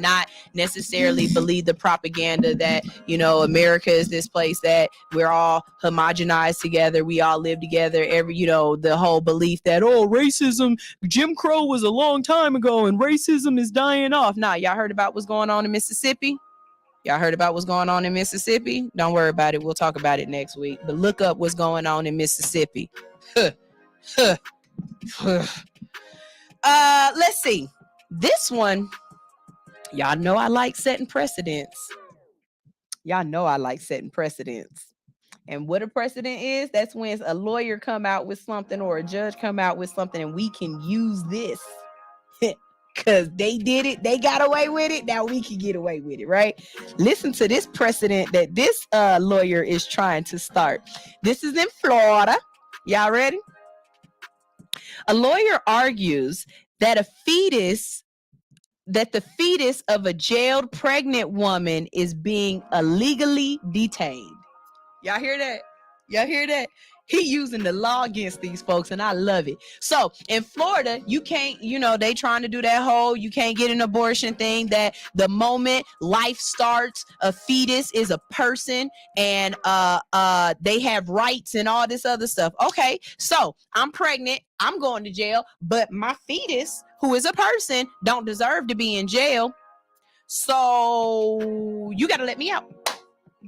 not necessarily believe the propaganda that, America is this place that we're all homogenized together. We all live together. The whole belief that, racism, Jim Crow was a long time ago and racism is dying off. Nah, y'all heard about what's going on in Mississippi? Y'all heard about what's going on in Mississippi? Don't worry about it. We'll talk about it next week. But look up what's going on in Mississippi. Let's see. This one, y'all know I like setting precedents. And what a precedent is, that's when a lawyer come out with something or a judge come out with something and we can use this. Because they did it, they got away with it, now we can get away with it, right? Listen to this precedent that this lawyer is trying to start. This is in Florida. Y'all ready? A lawyer argues that the fetus of a jailed pregnant woman is being illegally detained. Y'all hear that? He using the law against these folks, and I love it. So in Florida, you can't, they trying to do that whole you can't get an abortion thing, that the moment life starts, a fetus is a person, and they have rights and all this other stuff. Okay, so I'm pregnant, I'm going to jail, but my fetus, who is a person, don't deserve to be in jail. So you got to let me out.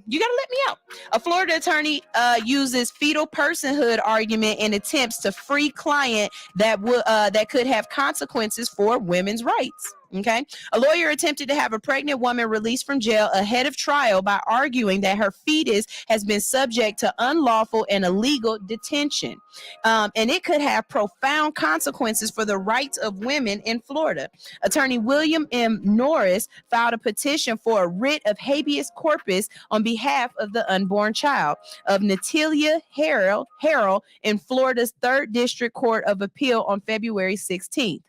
You got to let me out. A Florida attorney uses fetal personhood argument in attempts to free client that could have consequences for women's rights. Okay. A lawyer attempted to have a pregnant woman released from jail ahead of trial by arguing that her fetus has been subject to unlawful and illegal detention. And it could have profound consequences for the rights of women in Florida. Attorney William M. Norris filed a petition for a writ of habeas corpus on behalf of the unborn child of Natalia Harrell in Florida's 3rd District Court of Appeal on February 16th.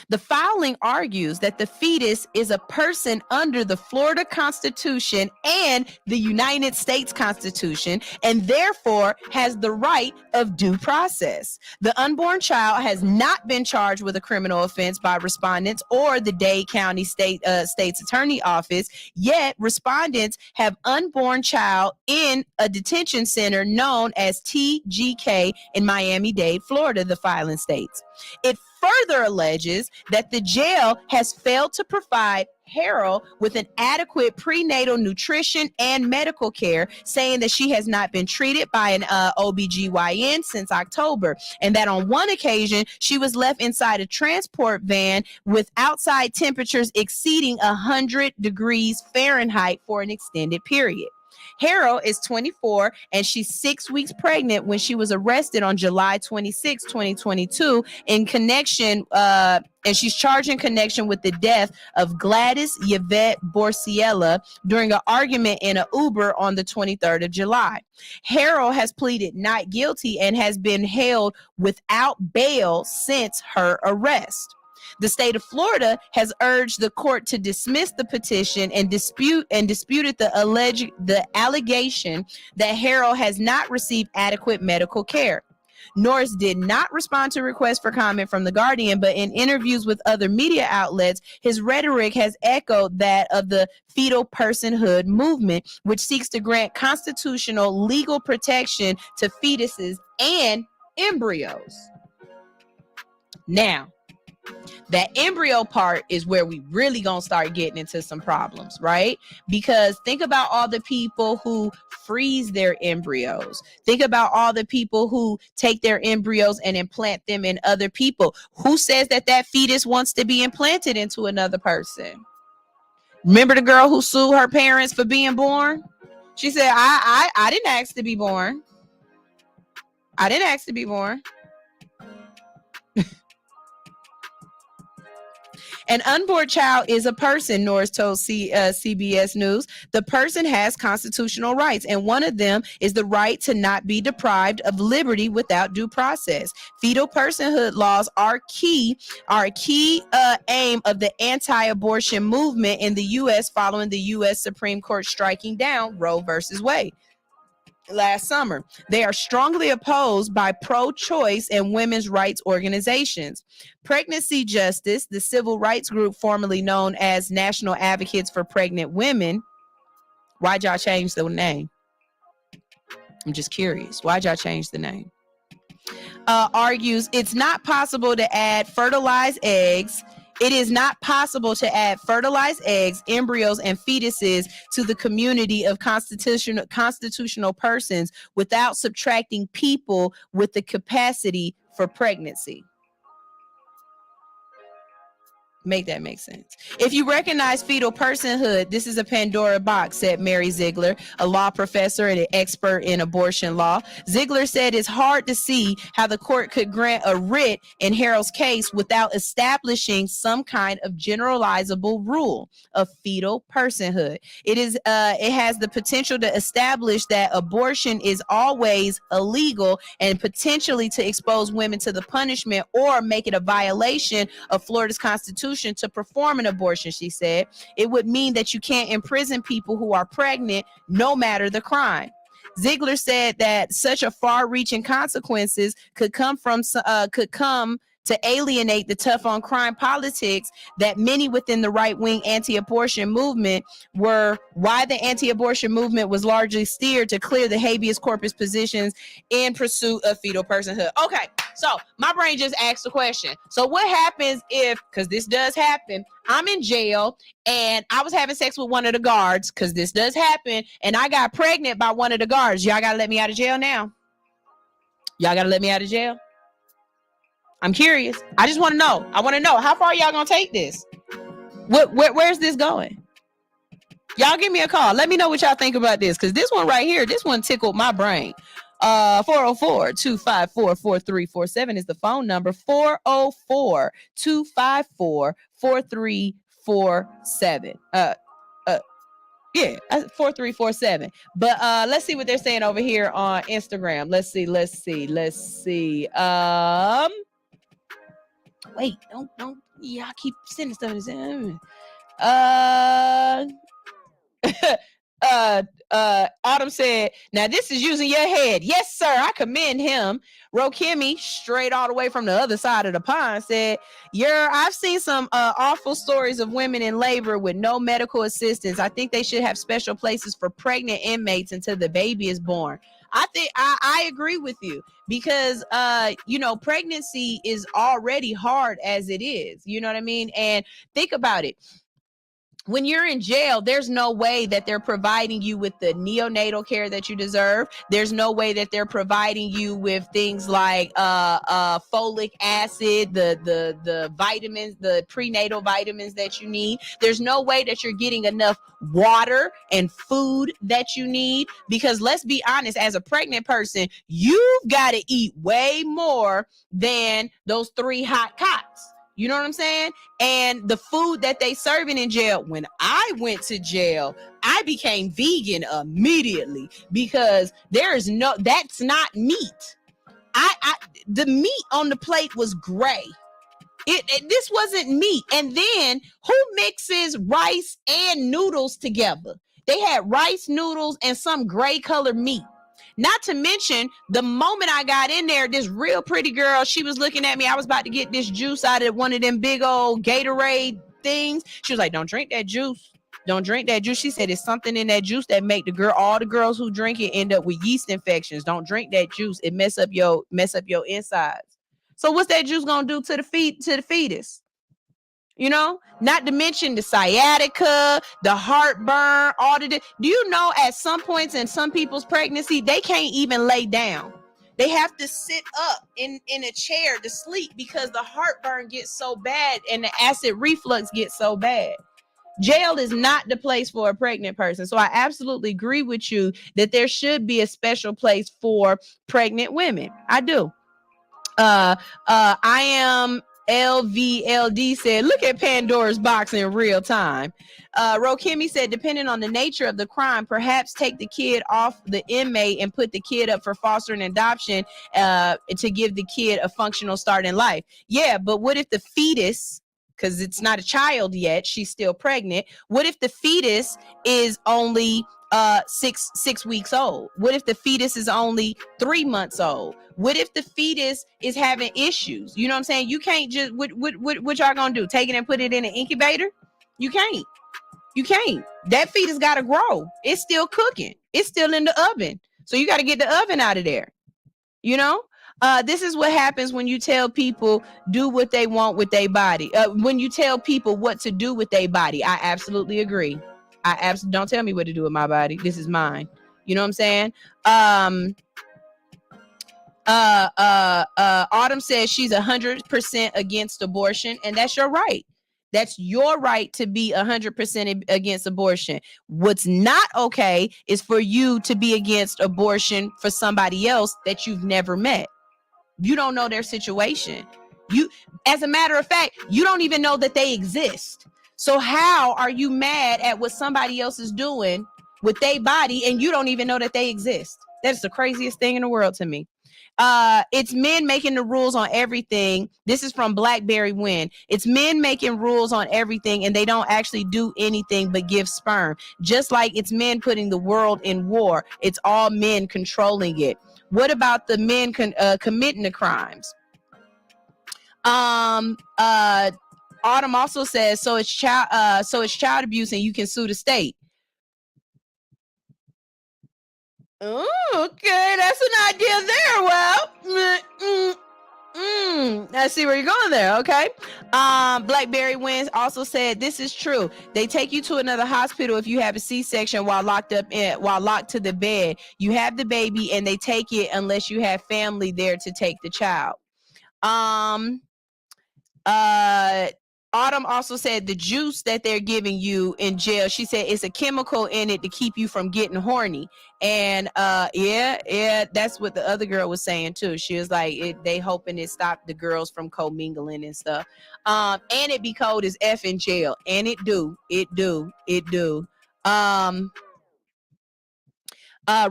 The filing argues that the fetus is a person under the Florida Constitution and the United States Constitution, and therefore has the right of due process. The unborn child has not been charged with a criminal offense by respondents or the Dade County State's Attorney Office, yet respondents have unborn child in a detention center known as TGK in Miami-Dade, Florida, the filing states. It further alleges that the jail has failed to provide Harrell with an adequate prenatal nutrition and medical care, saying that she has not been treated by an OBGYN since October, and that on one occasion she was left inside a transport van with outside temperatures exceeding 100 degrees Fahrenheit for an extended period. Harrell is 24 and she's 6 weeks pregnant when she was arrested on July 26, 2022 in connection, and she's charged in connection with the death of Gladys Yvette Borciella during an argument in an Uber on the 23rd of July. Harrell has pleaded not guilty and has been held without bail since her arrest. The state of Florida has urged the court to dismiss the petition and disputed the allegation that Harrell has not received adequate medical care. Norris did not respond to requests for comment from The Guardian, but in interviews with other media outlets, his rhetoric has echoed that of the fetal personhood movement, which seeks to grant constitutional legal protection to fetuses and embryos. Now, that embryo part is where we really gonna start getting into some problems, right? Because think about all the people who freeze their embryos. Think about all the people who take their embryos and implant them in other people. Who says that that fetus wants to be implanted into another person? Remember the girl who sued her parents for being born? She said, I didn't ask to be born. I didn't ask to be born. An unborn child is a person, Norris told CBS News. The person has constitutional rights, and one of them is the right to not be deprived of liberty without due process. Fetal personhood laws are a key aim of the anti-abortion movement in the U.S. following the U.S. Supreme Court striking down Roe versus Wade last summer. They are strongly opposed by pro-choice and women's rights organizations. Pregnancy Justice, the civil rights group formerly known as National Advocates for Pregnant Women. Why'd y'all change the name? I'm just curious. Why'd y'all change the name? Argues it's not possible to add fertilized eggs. It is not possible to add fertilized eggs, embryos, and fetuses to the community of constitutional persons without subtracting people with the capacity for pregnancy. Make that make sense. If you recognize fetal personhood, this is a Pandora box, said Mary Ziegler, a law professor and an expert in abortion law. Ziegler said it's hard to see how the court could grant a writ in Harrell's case without establishing some kind of generalizable rule of fetal personhood. It has the potential to establish that abortion is always illegal and potentially to expose women to the punishment or make it a violation of Florida's Constitution to perform an abortion, she said. It would mean that you can't imprison people who are pregnant no matter the crime. Ziegler said that such a far-reaching consequences could come to alienate the tough on crime politics that many within the right-wing anti-abortion movement were, why the anti-abortion movement was largely steered to clear the habeas corpus positions in pursuit of fetal personhood. Okay, so my brain just asked the question. So what happens if, because this does happen, I'm in jail and I was having sex with one of the guards, because this does happen, and I got pregnant by one of the guards. Y'all gotta let me out of jail now? Y'all gotta let me out of jail? I'm curious. I just want to know. I want to know, how far y'all gonna take this? Where's this going? Y'all give me a call. Let me know what y'all think about this, because this one right here, this one tickled my brain. 404-254-4347 is the phone number. 404-254-4347. Yeah, 4347. But let's see what they're saying over here on Instagram. Let's see. Wait, don't. Y'all keep sending stuff. Autumn said, now this is using your head. Yes, sir. I commend him. Rokemi, straight all the way from the other side of the pond, said, I've seen some awful stories of women in labor with no medical assistance. I think they should have special places for pregnant inmates until the baby is born. I think I agree with you, because pregnancy is already hard as it is. You know what I mean? And think about it. When you're in jail, there's no way that they're providing you with the neonatal care that you deserve. There's no way that they're providing you with things like folic acid, the vitamins, the prenatal vitamins that you need. There's no way that you're getting enough water and food that you need, because let's be honest, as a pregnant person, you've got to eat way more than those 3 hot cots. You know what I'm saying? And the food that they serving in jail, when I went to jail, I became vegan immediately, because that's not meat. The meat on the plate was gray. This wasn't meat. And then who mixes rice and noodles together? They had rice, noodles, and some gray color meat. Not to mention, the moment I got in there, this real pretty girl, she was looking at me. I was about to get this juice out of one of them big old Gatorade things. She was like, don't drink that juice. Don't drink that juice. She said it's something in that juice that make all the girls who drink it end up with yeast infections. Don't drink that juice. It mess up your insides. So what's that juice gonna do to the fetus? You know, not to mention the sciatica, the heartburn, all of it. Do you know at some points in some people's pregnancy, they can't even lay down. They have to sit up in a chair to sleep, because the heartburn gets so bad and the acid reflux gets so bad. Jail is not the place for a pregnant person. So I absolutely agree with you that there should be a special place for pregnant women. I do. I am LVLD said, look at Pandora's box in real time. Rokemi said, depending on the nature of the crime, perhaps take the kid off the inmate and put the kid up for foster and adoption to give the kid a functional start in life. Yeah, but what if the fetus, because it's not a child yet, she's still pregnant. What if the fetus is only 6 weeks old? What if the fetus is only 3 months old? What if the fetus is having issues? You know what I'm saying? You can't just, what y'all gonna do? Take it and put it in an incubator? You can't. That fetus gotta grow. It's still cooking. It's still in the oven. So you gotta get the oven out of there. You know? This is what happens when you tell people do what they want with their body. When you tell people what to do with their body. I absolutely agree. Don't tell me what to do with my body. This is mine. You know what I'm saying? Autumn says she's 100% against abortion, and that's your right. That's your right to be 100% against abortion. What's not okay is for you to be against abortion for somebody else that you've never met. You don't know their situation. As a matter of fact, you don't even know that they exist. So how are you mad at what somebody else is doing with their body and you don't even know that they exist? That's the craziest thing in the world to me. It's men making the rules on everything. This is from Blackberry Win. It's men making rules on everything, and they don't actually do anything but give sperm. Just like it's men putting the world in war. It's all men controlling it. What about the men committing the crimes? Autumn also says, so it's child abuse, and you can sue the state. Oh, okay, that's an idea there. Well, I see where you're going there. Okay. Blackberry Wins also said this is true. They take you to another hospital if you have a C-section while locked to the bed. You have the baby and they take it unless you have family there to take the child. Autumn also said the juice that they're giving you in jail, she said it's a chemical in it to keep you from getting horny. And yeah, that's what the other girl was saying too. She was like, they hoping it stopped the girls from co-mingling and stuff. And it be cold as F in jail. And it do.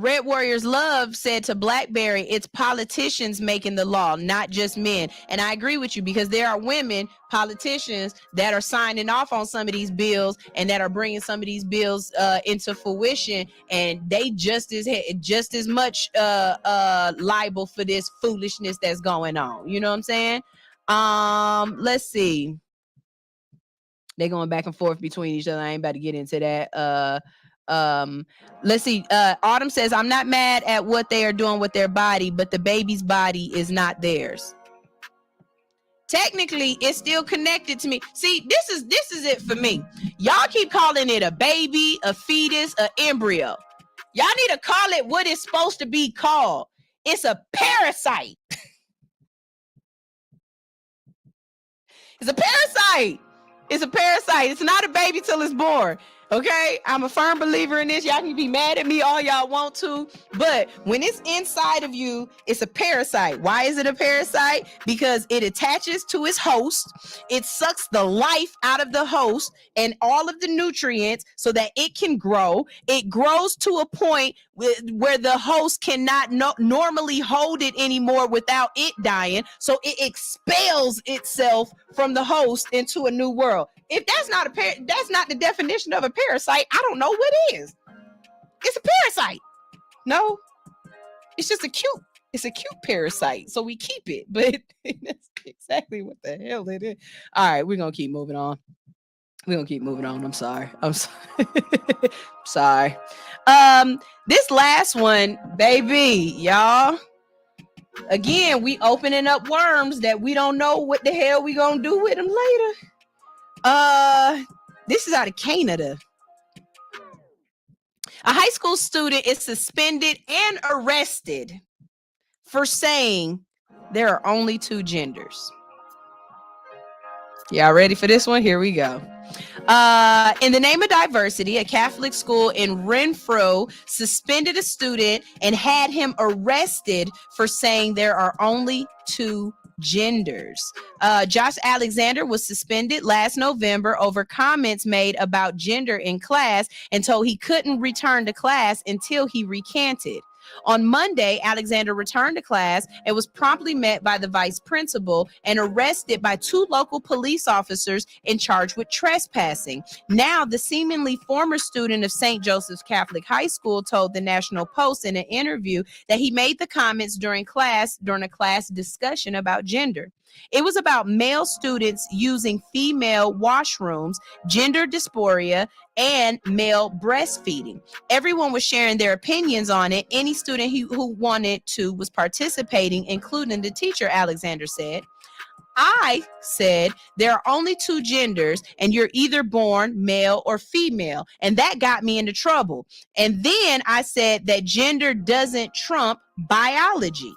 Red Warriors Love said to Blackberry, it's politicians making the law, not just men. And I agree with you, because there are women politicians that are signing off on some of these bills and that are bringing some of these bills into fruition, and they just as much liable for this foolishness that's going on. You know what I'm saying? Let's see. They're going back and forth between each other. I ain't about to get into that. Let's see. Autumn says, I'm not mad at what they are doing with their body, but the baby's body is not theirs. Technically, it's still connected to me. See, this is it for me. Y'all keep calling it a baby, a fetus, an embryo. Y'all need to call it what it's supposed to be called. It's a parasite. It's a parasite. It's a parasite. It's not a baby till it's born. Okay, I'm a firm believer in this. Y'all can be mad at me all y'all want to, but when it's inside of you, it's a parasite. Why is it a parasite? Because it attaches to its host. It sucks the life out of the host and all of the nutrients so that it can grow. It grows to a point where the host cannot normally hold it anymore without it dying. So it expels itself from the host into a new world. If that's not that's not the definition of a parasite, I don't know what is. It's a parasite. No, it's just a cute parasite. So we keep it, but that's exactly what the hell it is. All right, we're gonna keep moving on. I'm sorry. Sorry. This last one, baby, y'all. Again, we opening up worms that we don't know what the hell we gonna do with them later. This is out of Canada. A high school student is suspended and arrested for saying there are only two genders. Y'all ready for this one? Here we go. In the name of diversity, a Catholic school in Renfrew suspended a student and had him arrested for saying there are only two genders. Josh Alexander was suspended last November over comments made about gender in class and told he couldn't return to class until he recanted. On Monday, Alexander returned to class and was promptly met by the vice principal and arrested by two local police officers and charged with trespassing. Now, the seemingly former student of St. Joseph's Catholic High School told the National Post in an interview that he made the comments during a class discussion about gender. It was about male students using female washrooms, gender dysphoria, and male breastfeeding. Everyone was sharing their opinions on it. Any student who wanted to was participating, including the teacher, Alexander said. I said there are only two genders and you're either born male or female. And that got me into trouble. And then I said that gender doesn't trump biology.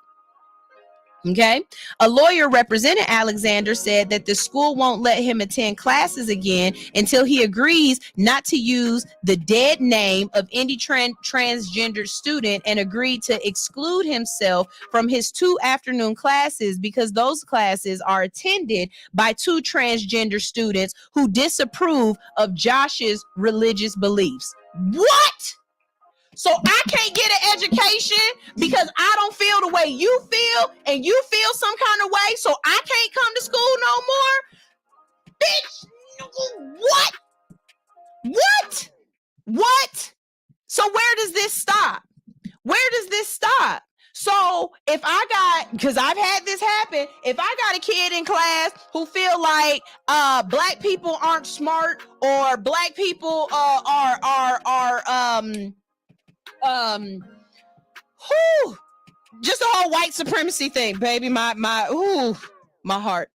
Okay. A lawyer representing Alexander said that the school won't let him attend classes again until he agrees not to use the dead name of any transgender student and agreed to exclude himself from his 2 afternoon classes because those classes are attended by 2 transgender students who disapprove of Josh's religious beliefs. What? So I can't get an education because I don't feel the way you feel and you feel some kind of way, so I can't come to school no more? Bitch, what? What? So where does this stop? So if I got, because I've had this happen, if I got a kid in class who feel like black people aren't smart, or black people just a whole white supremacy thing, baby, my heart.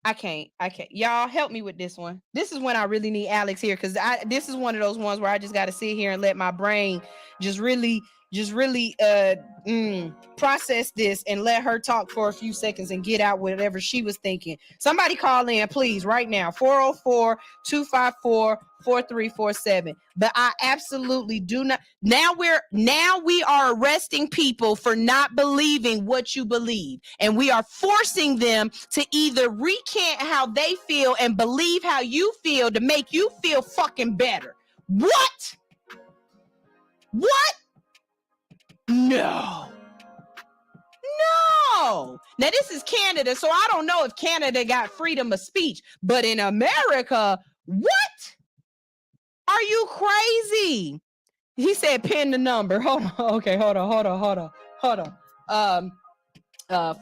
I can't. Y'all help me with this one. This is when I really need Alix here, because this is one of those ones where I just got to sit here and let my brain just really process this and let her talk for a few seconds and get out whatever she was thinking. Somebody call in, please, right now. 404-254-4347. But I absolutely do not. Now we are arresting people for not believing what you believe, and we are forcing them to either recant how they feel and believe how you feel to make you feel fucking better. What? No. Now this is Canada, so I don't know if Canada got freedom of speech, but in America, what? Are you crazy? He said pin the number. Hold on. Okay, hold on.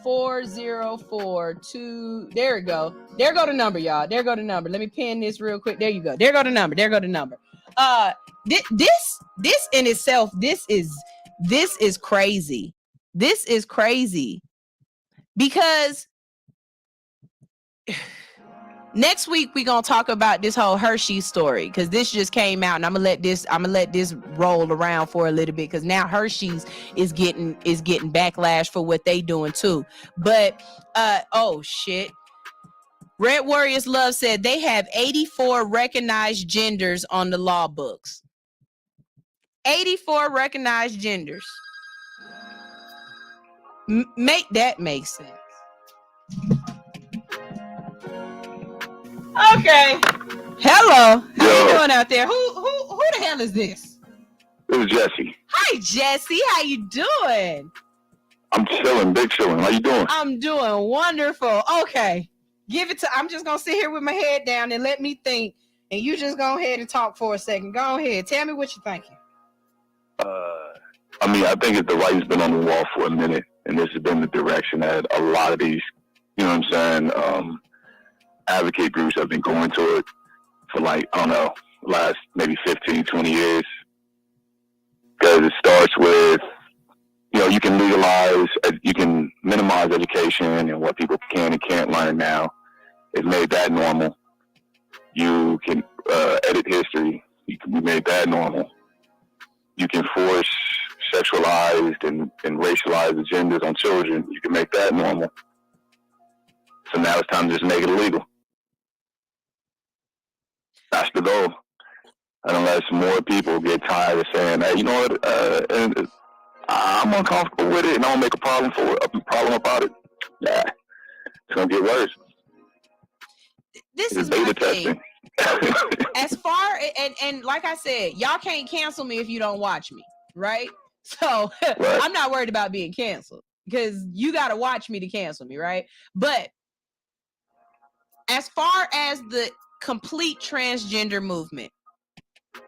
4042. There we go. There go the number, y'all. There go the number. Let me pin this real quick. There you go. There go the number. This in itself, this is crazy. This is crazy, because next week we're gonna talk about this whole Hershey story, because this just came out, and I'm gonna let this roll around for a little bit, because now Hershey's is getting backlash for what they doing too. But oh shit. Red Warriors Love said they have 84 recognized genders on the law books. 84 recognized genders. Make that make sense. Okay. Hello. How you doing out there? Who the hell is this? This is Jesse. Hi, Jesse. How you doing? I'm chilling, big chilling. How you doing? I'm doing wonderful. Okay. I'm just going to sit here with my head down and let me think. And you just go ahead and talk for a second. Go ahead. Tell me what you're thinking. I think the writing's been on the wall for a minute, and this has been the direction that a lot of these, you know what I'm saying, advocate groups have been going toward for last maybe 15, 20 years. Because it starts with, you can legalize, you can minimize education and what people can and can't learn now. It's made that normal. You can edit history. You can be made that normal. You can force sexualized and racialized agendas on children. You can make that normal. So now it's time to just make it illegal. That's the goal. And unless more people get tired of saying, hey, you know what, I'm uncomfortable with it and I don't make a problem about it, yeah, it's going to get worse. This is my thing. As far, and like I said, y'all can't cancel me if you don't watch me, right? So right. I'm not worried about being canceled, because you got to watch me to cancel me, right? But as far as the complete transgender movement,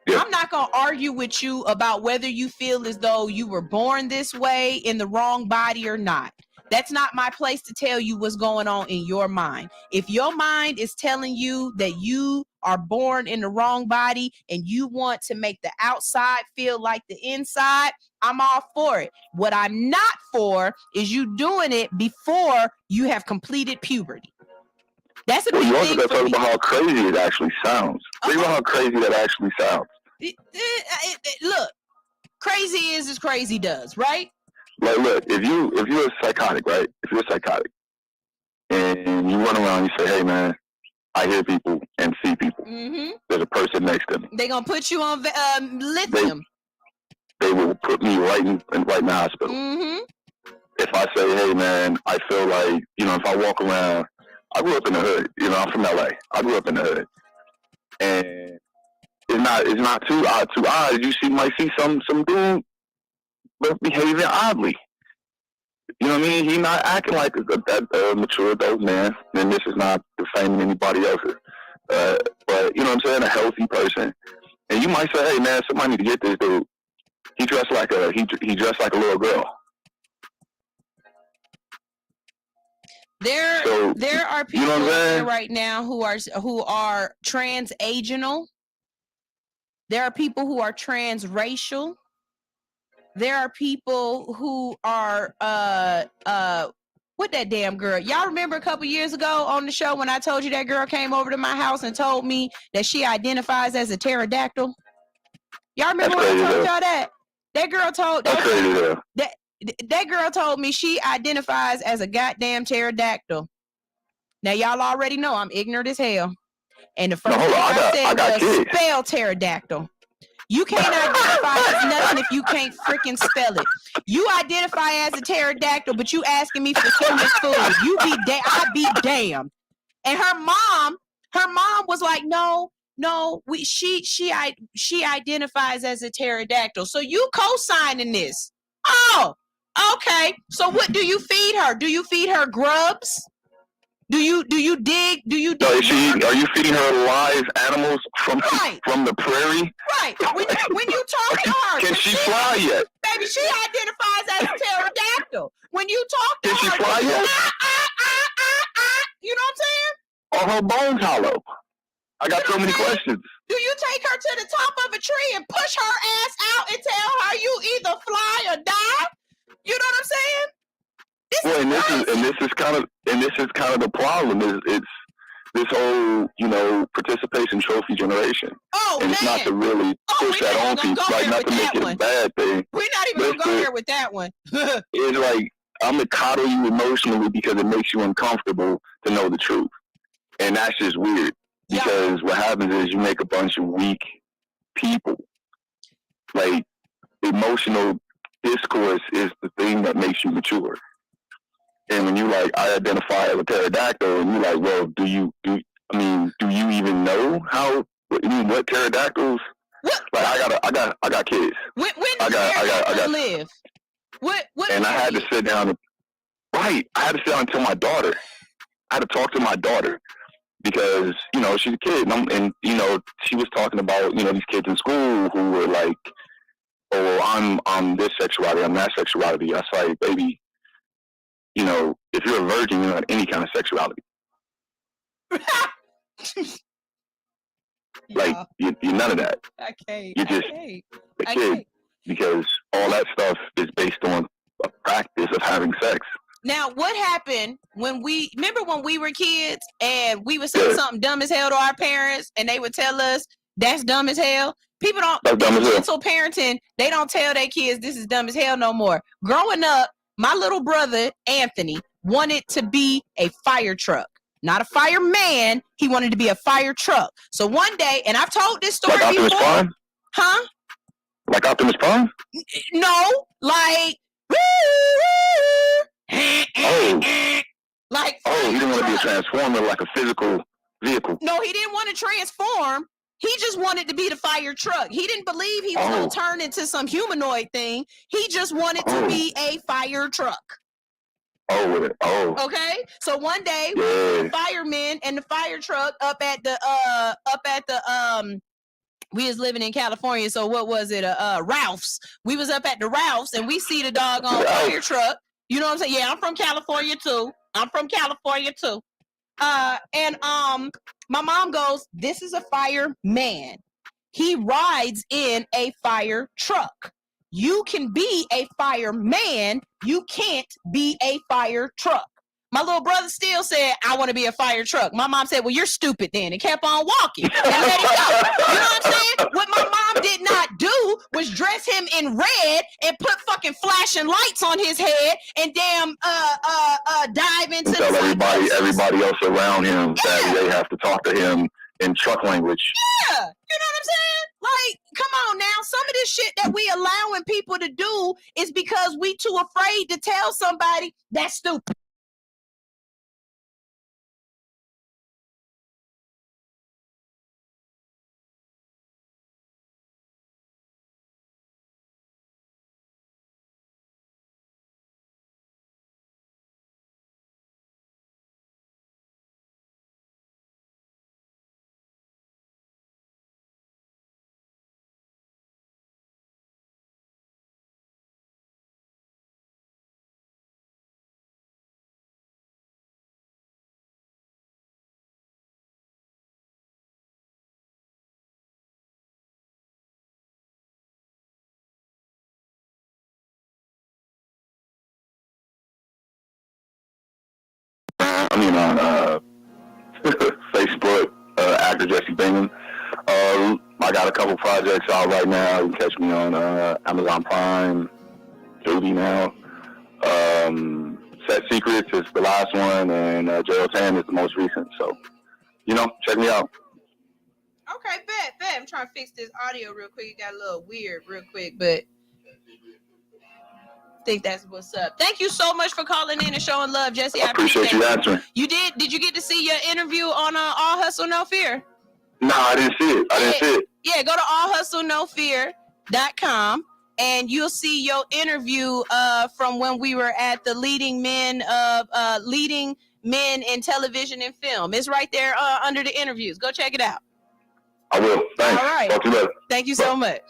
I'm not going to argue with you about whether you feel as though you were born this way in the wrong body or not. That's not my place to tell you what's going on in your mind. If your mind is telling you that you are born in the wrong body and you want to make the outside feel like the inside, I'm all for it. What I'm not for is you doing it before you have completed puberty. That's a big thing. You also got to talk about how crazy it actually sounds. Think about how crazy that actually sounds. Look, crazy is as crazy does, right? Like, look, if you're a psychotic, right? If you're a psychotic and you run around and you say, hey, man, I hear people and see people. Mm-hmm. There's a person next to me. They're going to put you on lithium. They will put me right in the hospital. Mm-hmm. If I say, hey, man, I feel like, if I walk around, I grew up in the hood. I'm from LA. I grew up in the hood. And not too odd. You might see some dude behaving oddly. You know what I mean? He not acting like a mature adult man. And this is not defaming anybody else. But you know what I'm saying? A healthy person. And you might say, hey man, somebody need to get this dude. He dressed like a little girl. There are people out there right now who are transagenal. There are people who are transracial. There are people who are what that damn girl. Y'all remember a couple years ago on the show when I told you that girl came over to my house and told me that she identifies as a pterodactyl? Y'all remember when I told y'all that? That girl told that girl told me she identifies as a goddamn pterodactyl. Now y'all already know I'm ignorant as hell. And the first thing I said was spell pterodactyl. You can't identify as nothing if you can't freaking spell it. You identify as a pterodactyl, but you asking me for human food. I be damned. And her mom was like, no, she identifies as a pterodactyl. So you co-signing this. Oh, okay. So what do you feed her? Do you feed her grubs? Do you dig? Are you feeding her live animals from the prairie? Right. When you talk to her, can she fly yet? Baby, she identifies as a pterodactyl. When you talk to her, can she fly yet? You know what I'm saying? Are her bones hollow? I got so many questions. Do you take her to the top of a tree and push her ass out and tell her you either fly or die? You know what I'm saying? This is kind of the problem. It's this whole participation trophy generation. And it's not to really push that on people, like not to make it a bad thing. We're not even gonna go here with that one. It's like I'm gonna coddle you emotionally because it makes you uncomfortable to know the truth, and that's just weird. Because what happens is you make a bunch of weak people. Like emotional discourse is the thing that makes you mature. And when you like, I identify as a pterodactyl, and you like, well, do you even know what pterodactyls? Like, I got kids. When I got live? What? And I had to sit down. I had to sit down and tell my daughter. I had to talk to my daughter because she's a kid, and she was talking about these kids in school who were like, oh, I'm this sexuality, I'm that sexuality. I was like, baby. If you're a virgin, you're not any kind of sexuality. Like, you're none of that. I can't. You're just a kid because all that stuff is based on a practice of having sex. Now, what happened when we were kids and we would say something dumb as hell to our parents and they would tell us that's dumb as hell? People gentle parenting, they don't tell their kids this is dumb as hell no more. Growing up, my little brother, Anthony, wanted to be a fire truck. Not a fireman. He wanted to be a fire truck. So one day, and I've told this story before. Optimus Prime? Huh? Like Optimus Prime? No. Like... Like... he didn't want to be a transformer, like a physical vehicle. No, he didn't want to transform. He just wanted to be the fire truck. He didn't believe he was going to turn into some humanoid thing. He just wanted to be a fire truck. Okay. So one day, we were the firemen and the fire truck up at the we was living in California. So what was it? Ralph's. We was up at the Ralph's and we see the doggone fire truck. You know what I'm saying? Yeah, I'm from California too. And my mom goes, this is a fireman. He rides in a fire truck. You can be a fireman. You can't be a fire truck. My little brother still said, I want to be a fire truck. My mom said, well, you're stupid then, and kept on walking. And let him go. You know what I'm saying? What my mom did not do was dress him in red and put fucking flashing lights on his head and damn dive into tell everybody else around him that they have to talk to him in truck language. Yeah. You know what I'm saying? Like, come on now. Some of this shit that we allowing people to do is because we too afraid to tell somebody that's stupid. actor Jesse Bingham. I got a couple projects out right now. You can catch me on Amazon Prime, Tubi now. Set Secrets is the last one, and Jail 10 is the most recent. So, check me out. Okay, bet. I'm trying to fix this audio real quick. It got a little weird real quick, but I think that's what's up. Thank you so much for calling in and showing love, Jesse. I appreciate you answering. You did? Did you get to see your interview on All Hustle No Fear? No, I didn't see it. Yeah, go to allhustlenofear.com and you'll see your interview from when we were at the leading men in television and film. It's right there under the interviews. Go check it out. I will. Thanks. All right. Talk to you later. Thank you so much.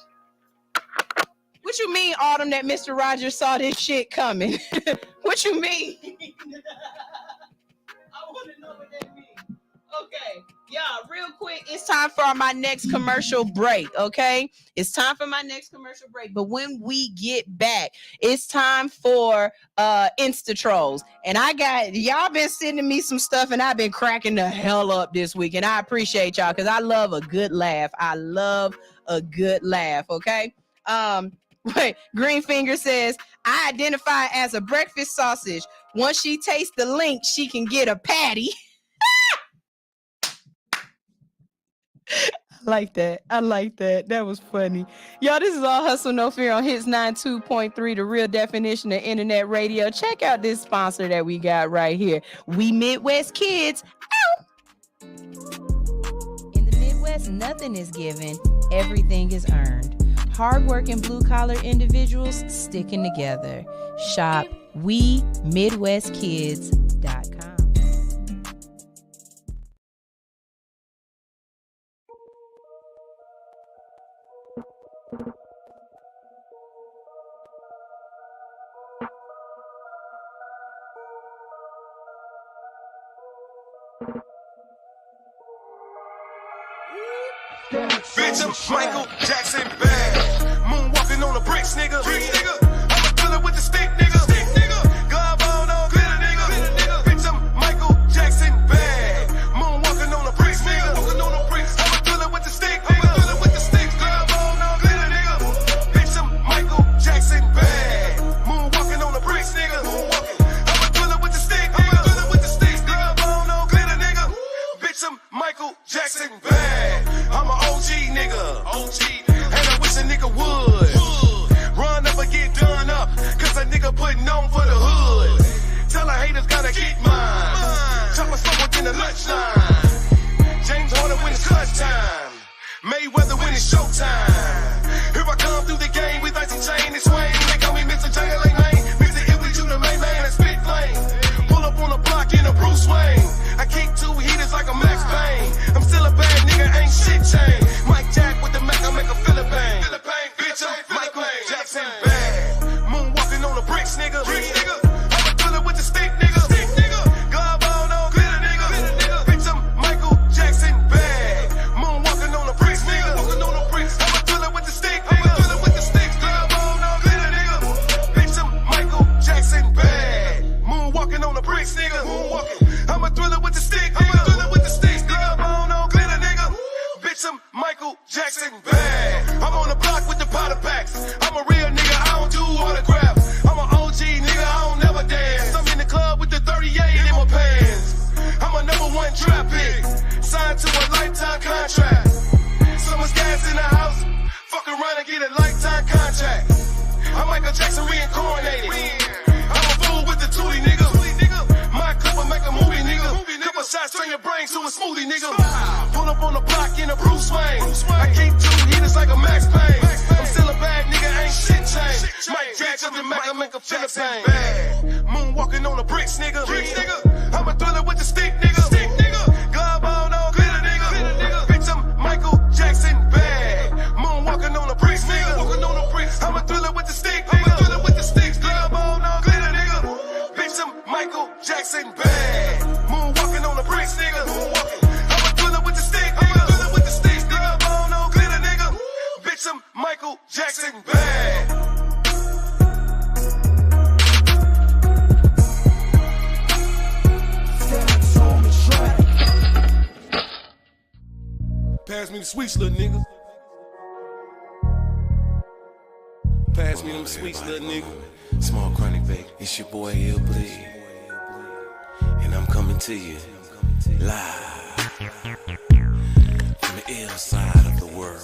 What you mean, Autumn, that Mr. Rogers saw this shit coming? What you mean? I want to know what that means. Okay. Y'all, real quick, it's time for my next commercial break, okay? It's time for my next commercial break. But when we get back, it's time for Insta Trolls. And y'all been sending me some stuff, and I've been cracking the hell up this week. And I appreciate y'all because I love a good laugh. Okay? Greenfinger says, I identify as a breakfast sausage. Once she tastes the link, she can get a patty. I like that. That was funny. Y'all, this is All Hustle No Fear on Hits 92.3, the real definition of internet radio. Check out this sponsor that we got right here. We Midwest Kids. Ow! In the Midwest, nothing is given. Everything is earned. Hardworking blue-collar individuals sticking together. Shop WeMidwestKids.com. Bitch, I'm Michael Jackson bad. Moonwalking on the bricks, nigga. I'ma fill it with the stick, nigga. Glove on, glitter, nigga. Bitch, I'm Michael Jackson bad. Moonwalking on the bricks, nigga. I'ma fill it with the stick, nigga. Glove on, glitter, nigga. Bitch, I'm Michael Jackson bad. Moonwalking on the bricks, nigga. I'ma fill it with the stick, nigga. Glove on, glitter, nigga. Bitch, I'm Michael Jackson bad. I'm an OG nigga. And I wish a nigga would run up or get done up, cause a nigga putting on for the hood. Tell the haters gotta get mine. Chop a smoke in the lunchtime. James Harden when it's clutch time. Mayweather when it's showtime. Here I come through the game with icy chain and swing. They call me Mr. Jungle like Lane. Mr. If we you the main man and spit flame. Pull up on the block in a Bruce Wayne. I kick two heaters like a Max Payne. I'm still a bad nigga, ain't shit changed. Mike Jack with the Mac, I make a Philippine. Bitch, I'm Michael Jackson bad. Moonwalking on the bricks, nigga. I'ma fill it with the stick, nigga. Glove on, glitter, nigga. Bitch, I'm Michael Jackson bad. Moonwalking on the bricks, nigga. I'ma fill it with the stick, nigga. Glove on, glitter, nigga. Bitch, I'm Michael Jackson bad. Moonwalking on the bricks, nigga. I'ma thrill it with the stick, nigga. Glove on, glitter, nigga. Bitch, I'm Michael Jackson bad. I'm on the block with the powder packs. I'm a real nigga, I don't do autographs. I'm an OG nigga, I don't never dance. I'm in the club with the 38 in my pants. I'm a #1 trap pick, signed to a lifetime contract. Someone's gas in the house, fuck around and get a lifetime contract. I'm Michael Jackson reincarnated. I'm a fool with the tootie, nigga. My clip will make a movie, nigga. Couple shots turn your brains to a smoothie, nigga. Pull up on the block in a Bruce Wayne. I keep two heaters like a Max Payne. I'm still a bad nigga, ain't shit changed. Mike Jack up the Mac, I make a Philippine. Moonwalking on the bricks, nigga. I'ma thrill it with the stick, nigga. Glove on, glitter, nigga. Bitch, I'm Michael Jackson bad. Moonwalking on the bricks, nigga. I'ma thrill it with the stick, nigga. Glove on, glitter, nigga. Bitch, I'm Michael Jackson bad. Moonwalking on the bricks, nigga. I'ma thrill it with the stick, nigga. Glove on, glitter, nigga. Bitch, I'm Michael Jackson bad. Stats on the track. Pass me the sweets, little nigga. Pass me them sweets, little nigga. Small chronic, babe. It's your boy Ill Bleed. And I'm coming to you live from the ill side of the world.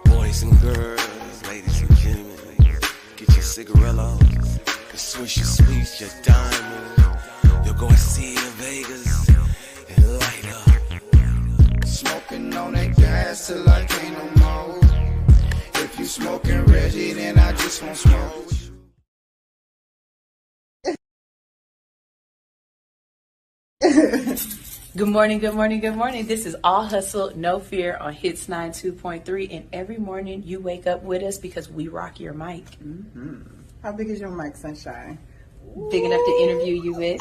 Boys and girls, ladies and gentlemen, get your cigarillos, your swishy sweets, your diamonds. You'll go and see in Vegas and light up. Smoking on that gas till I can't no more. If you smoking Reggie, then I just won't smoke. Good morning, good morning, good morning. This is All Hustle, No Fear on Hits 92.3. And every morning you wake up with us because we rock your mic. Mm-hmm. How big is your mic, Sunshine? Big enough to interview you with.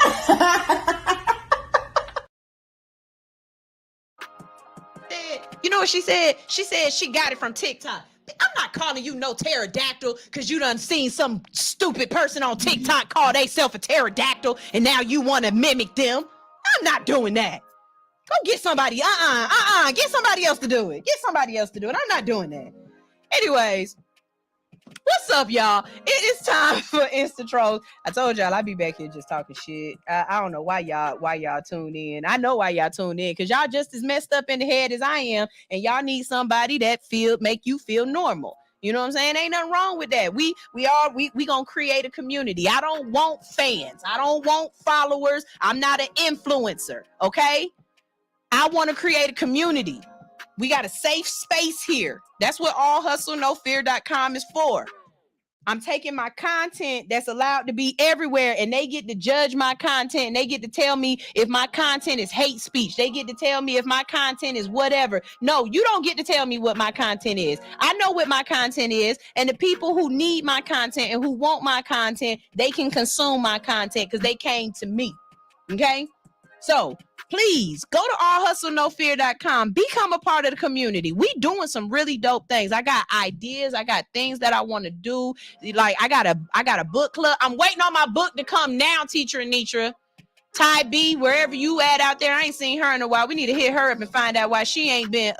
You know what she said? She said she got it from TikTok. I'm not calling you no pterodactyl because you done seen some stupid person on TikTok call theyself a pterodactyl and now you want to mimic them. I'm not doing that. Go get somebody. Get somebody else to do it. Get somebody else to do it. I'm not doing that. Anyways, what's up, y'all? It is time for Insta Trolls. I told y'all I'd be back here just talking shit. I don't know why y'all tune in. I know why y'all tune in because y'all just as messed up in the head as I am, and y'all need somebody that make you feel normal. You know what I'm saying? Ain't nothing wrong with that. We gonna create a community. I don't want fans. I don't want followers. I'm not an influencer. Okay. I want to create a community. We got a safe space here. That's what allhustlenofear.com is for. I'm taking my content that's allowed to be everywhere and they get to judge my content. And they get to tell me if my content is hate speech. They get to tell me if my content is whatever. No, you don't get to tell me what my content is. I know what my content is. And the people who need my content and who want my content, they can consume my content because they came to me. Okay? So please go to allhustlenofear.com. Become a part of the community. We doing some really dope things. I got ideas. I got things that I want to do. Like I got a book club. I'm waiting on my book to come now, Teacher Anitra. Ty B, wherever you at out there. I ain't seen her in a while. We need to hit her up and find out why she ain't been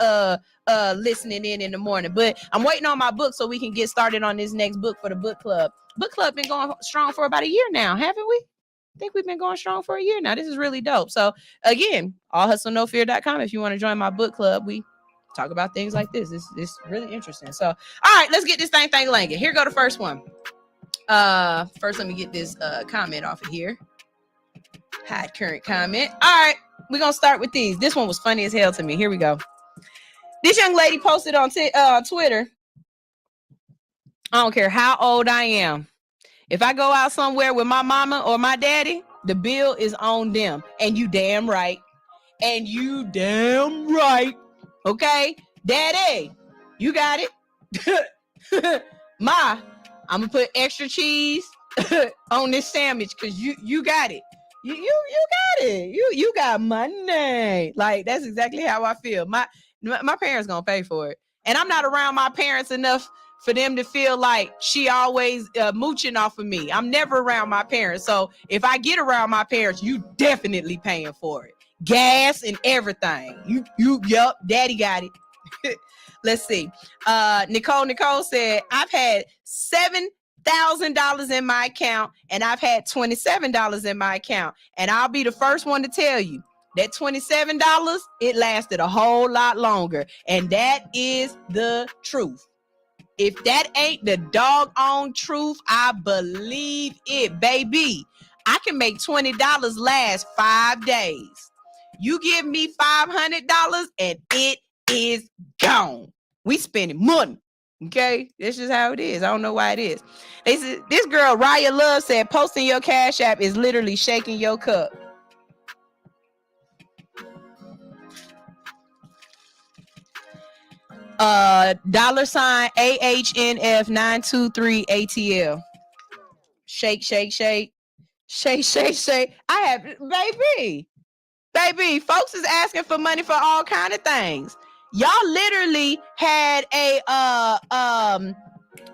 listening in the morning. But I'm waiting on my book so we can get started on this next book for the book club. Book club been going strong for about a year now, haven't we? I think we've been going strong for a year now. This is really dope. So again, allhustlenofear.com. If you want to join my book club, we talk about things like this. It's really interesting. So, all right, let's get this thing langing. Here go the first one. First, let me get this comment off of here. Hide current comment. All right, we're going to start with these. This one was funny as hell to me. Here we go. This young lady posted on Twitter. I don't care how old I am. If I go out somewhere with my mama or my daddy, the bill is on them. And you damn right. And you damn right. Okay? Daddy, you got it. Ma, I'm going to put extra cheese on this sandwich because you got it. You got it. You got money. Like, that's exactly how I feel. My parents going to pay for it. And I'm not around my parents enough for them to feel like she always mooching off of me. I'm never around my parents. So if I get around my parents, you definitely paying for it. Gas and everything. Yup, daddy got it. Let's see. Nicole said, I've had $7,000 in my account and I've had $27 in my account. And I'll be the first one to tell you that $27, it lasted a whole lot longer. And that is the truth. If that ain't the doggone truth, I believe it, baby. I can make $20 last 5 days. You give me $500 and it is gone. We spending money. Okay? This is how it is. I don't know why it is. They said, this girl, Raya Love, said posting your Cash App is literally shaking your cup. $AHNF 923 ATL. Shake. I have, baby, folks is asking for money for all kind of things. Y'all literally had a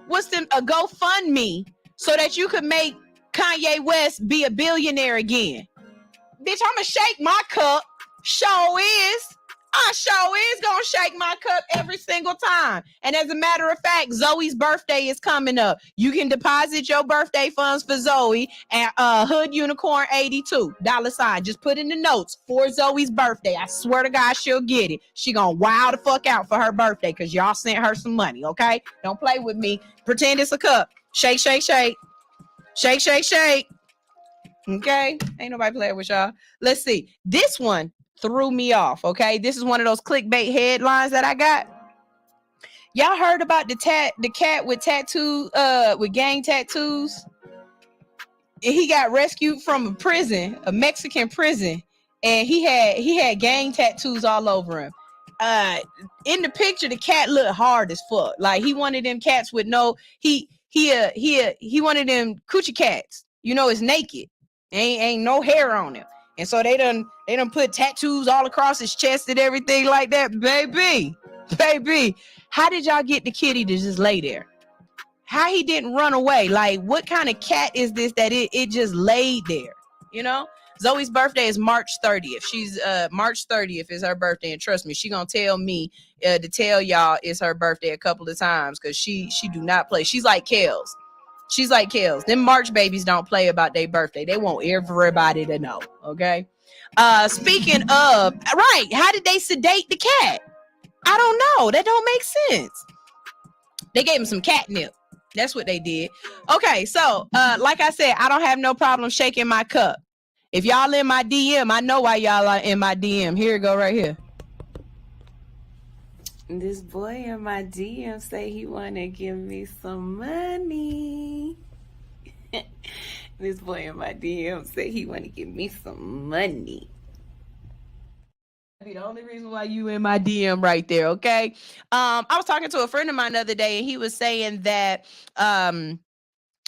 GoFundMe so that you could make Kanye West be a billionaire again. Bitch, I'ma shake my cup. Show is. I sure is gonna shake my cup every single time. And as a matter of fact, Zoe's birthday is coming up. You can deposit your birthday funds for Zoe at Hood Unicorn 82 $. Just put in the notes for Zoe's birthday. I swear to God, she'll get it. She gonna wow the fuck out for her birthday because y'all sent her some money. Okay, don't play with me. Pretend it's a cup. Shake, shake, shake, shake, shake, shake. Okay, ain't nobody playing with y'all. Let's see. This one threw me off. Okay, this is one of those clickbait headlines that I got. Y'all heard about the cat with tattoo, with gang tattoos? He got rescued from a prison, a Mexican prison, and he had gang tattoos all over him. In the picture, the cat looked hard as fuck. Like he one of them cats with no he one of them coochie cats. You know, it's naked. Ain't no hair on him. And so they done put tattoos all across his chest and everything like that. Baby, how did y'all get the kitty to just lay there? How he didn't run away? Like, what kind of cat is this that it just laid there? You know? Zoe's birthday is March 30th. She's March 30th is her birthday, and trust me, she gonna tell me to tell y'all it's her birthday a couple of times because she do not play. She's like Kels. She's like Kels. Them March babies don't play about their birthday. They want everybody to know. Okay. Speaking of, right, how did they sedate the cat? I don't know. That don't make sense. They gave him some catnip. That's what they did. Okay, so like I said, I don't have no problem shaking my cup. If y'all in my DM, I know why y'all are in my DM. Here it go right here. This boy in my DM say he want to give me some money. This boy in my DM say he want to give me some money. Be the only reason why you in my DM right there, okay? I was talking to a friend of mine the other day, and he was saying that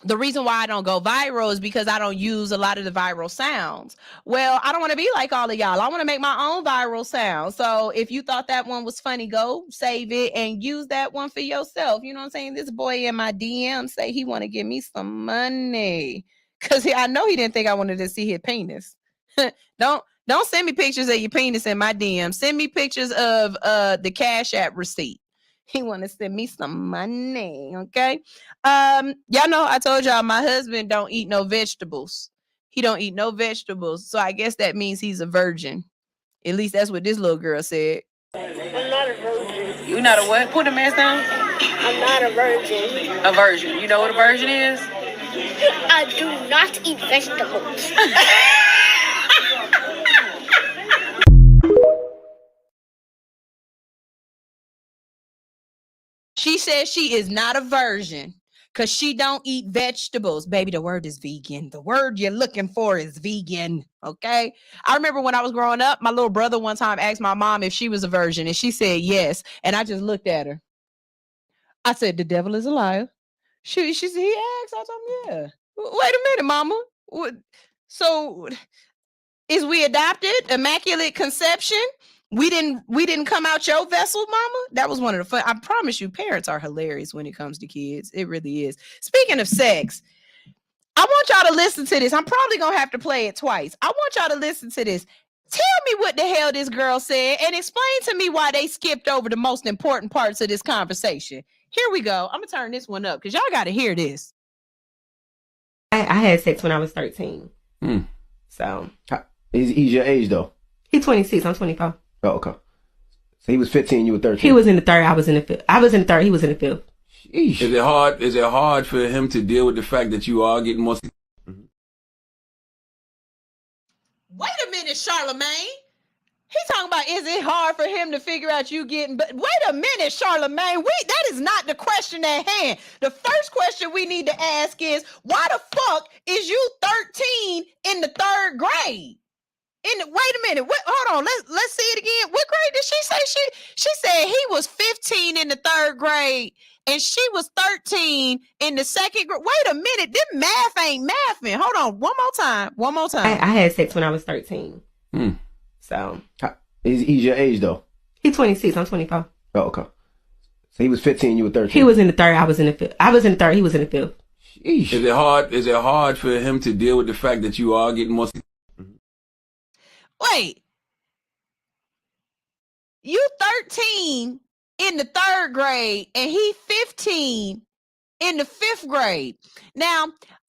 the reason why I don't go viral is because I don't use a lot of the viral sounds. Well, I don't want to be like all of y'all. I want to make my own viral sound. So if you thought that one was funny, go save it and use that one for yourself. You know what I'm saying? This boy in my DM say he want to give me some money because I know he didn't think I wanted to see his penis. Don't send me pictures of your penis in my DM. Send me pictures of the Cash App receipt. He want to send me some money, okay? Y'all know I told y'all my husband don't eat no vegetables. He don't eat no vegetables. So I guess that means he's a virgin. At least that's what this little girl said. I'm not a virgin. You not a what? Put a mess down. I'm not a virgin. A virgin. You know what a virgin is? I do not eat vegetables. She says she is not a virgin because she don't eat vegetables. Baby, the word is vegan. The word you're looking for is vegan, okay? I remember when I was growing up, my little brother one time asked my mom if she was a virgin, and she said yes, and I just looked at her. I said, the devil is a liar. He asked, I told him, yeah. Wait a minute, mama. What? So is we adopted? Immaculate conception? We didn't come out your vessel, mama? That was one of the fun. I promise you, parents are hilarious when it comes to kids. It really is. Speaking of sex, I want y'all to listen to this. I'm probably gonna have to play it twice. I want y'all to listen to this. Tell me what the hell this girl said and explain to me why they skipped over the most important parts of this conversation. Here we go. I'm gonna turn this one up because y'all gotta hear this. I had sex when I was 13. So he's your age though. He's 26. I'm 25. Oh, okay. So he was 15, you were 13. He was in the third. I was in the fifth. I was in the third. He was in the fifth. Sheesh. Is it hard for him to deal with the fact that you are getting more? Wait a minute, Charlemagne. He talking about, is it hard for him to figure out you getting, but wait a minute, Charlemagne, that is not the question at hand. The first question we need to ask is, why the fuck is you 13 in the third grade? Wait a minute, hold on, let's see it again. What grade did she say she said he was 15 in the third grade and she was 13 in the second grade. Wait a minute, this math ain't mathing. Hold on, one more time. I had sex when I was 13. So he's your age though. He's 26. I'm 25. Oh, okay. So he was 15, you were 13. He was in the third. I was in the fifth. I was in the third. He was in the fifth. Sheesh. Is it hard for him to deal with the fact that you are getting more? Wait. You 13 in the 3rd grade and he 15 in the 5th grade. Now,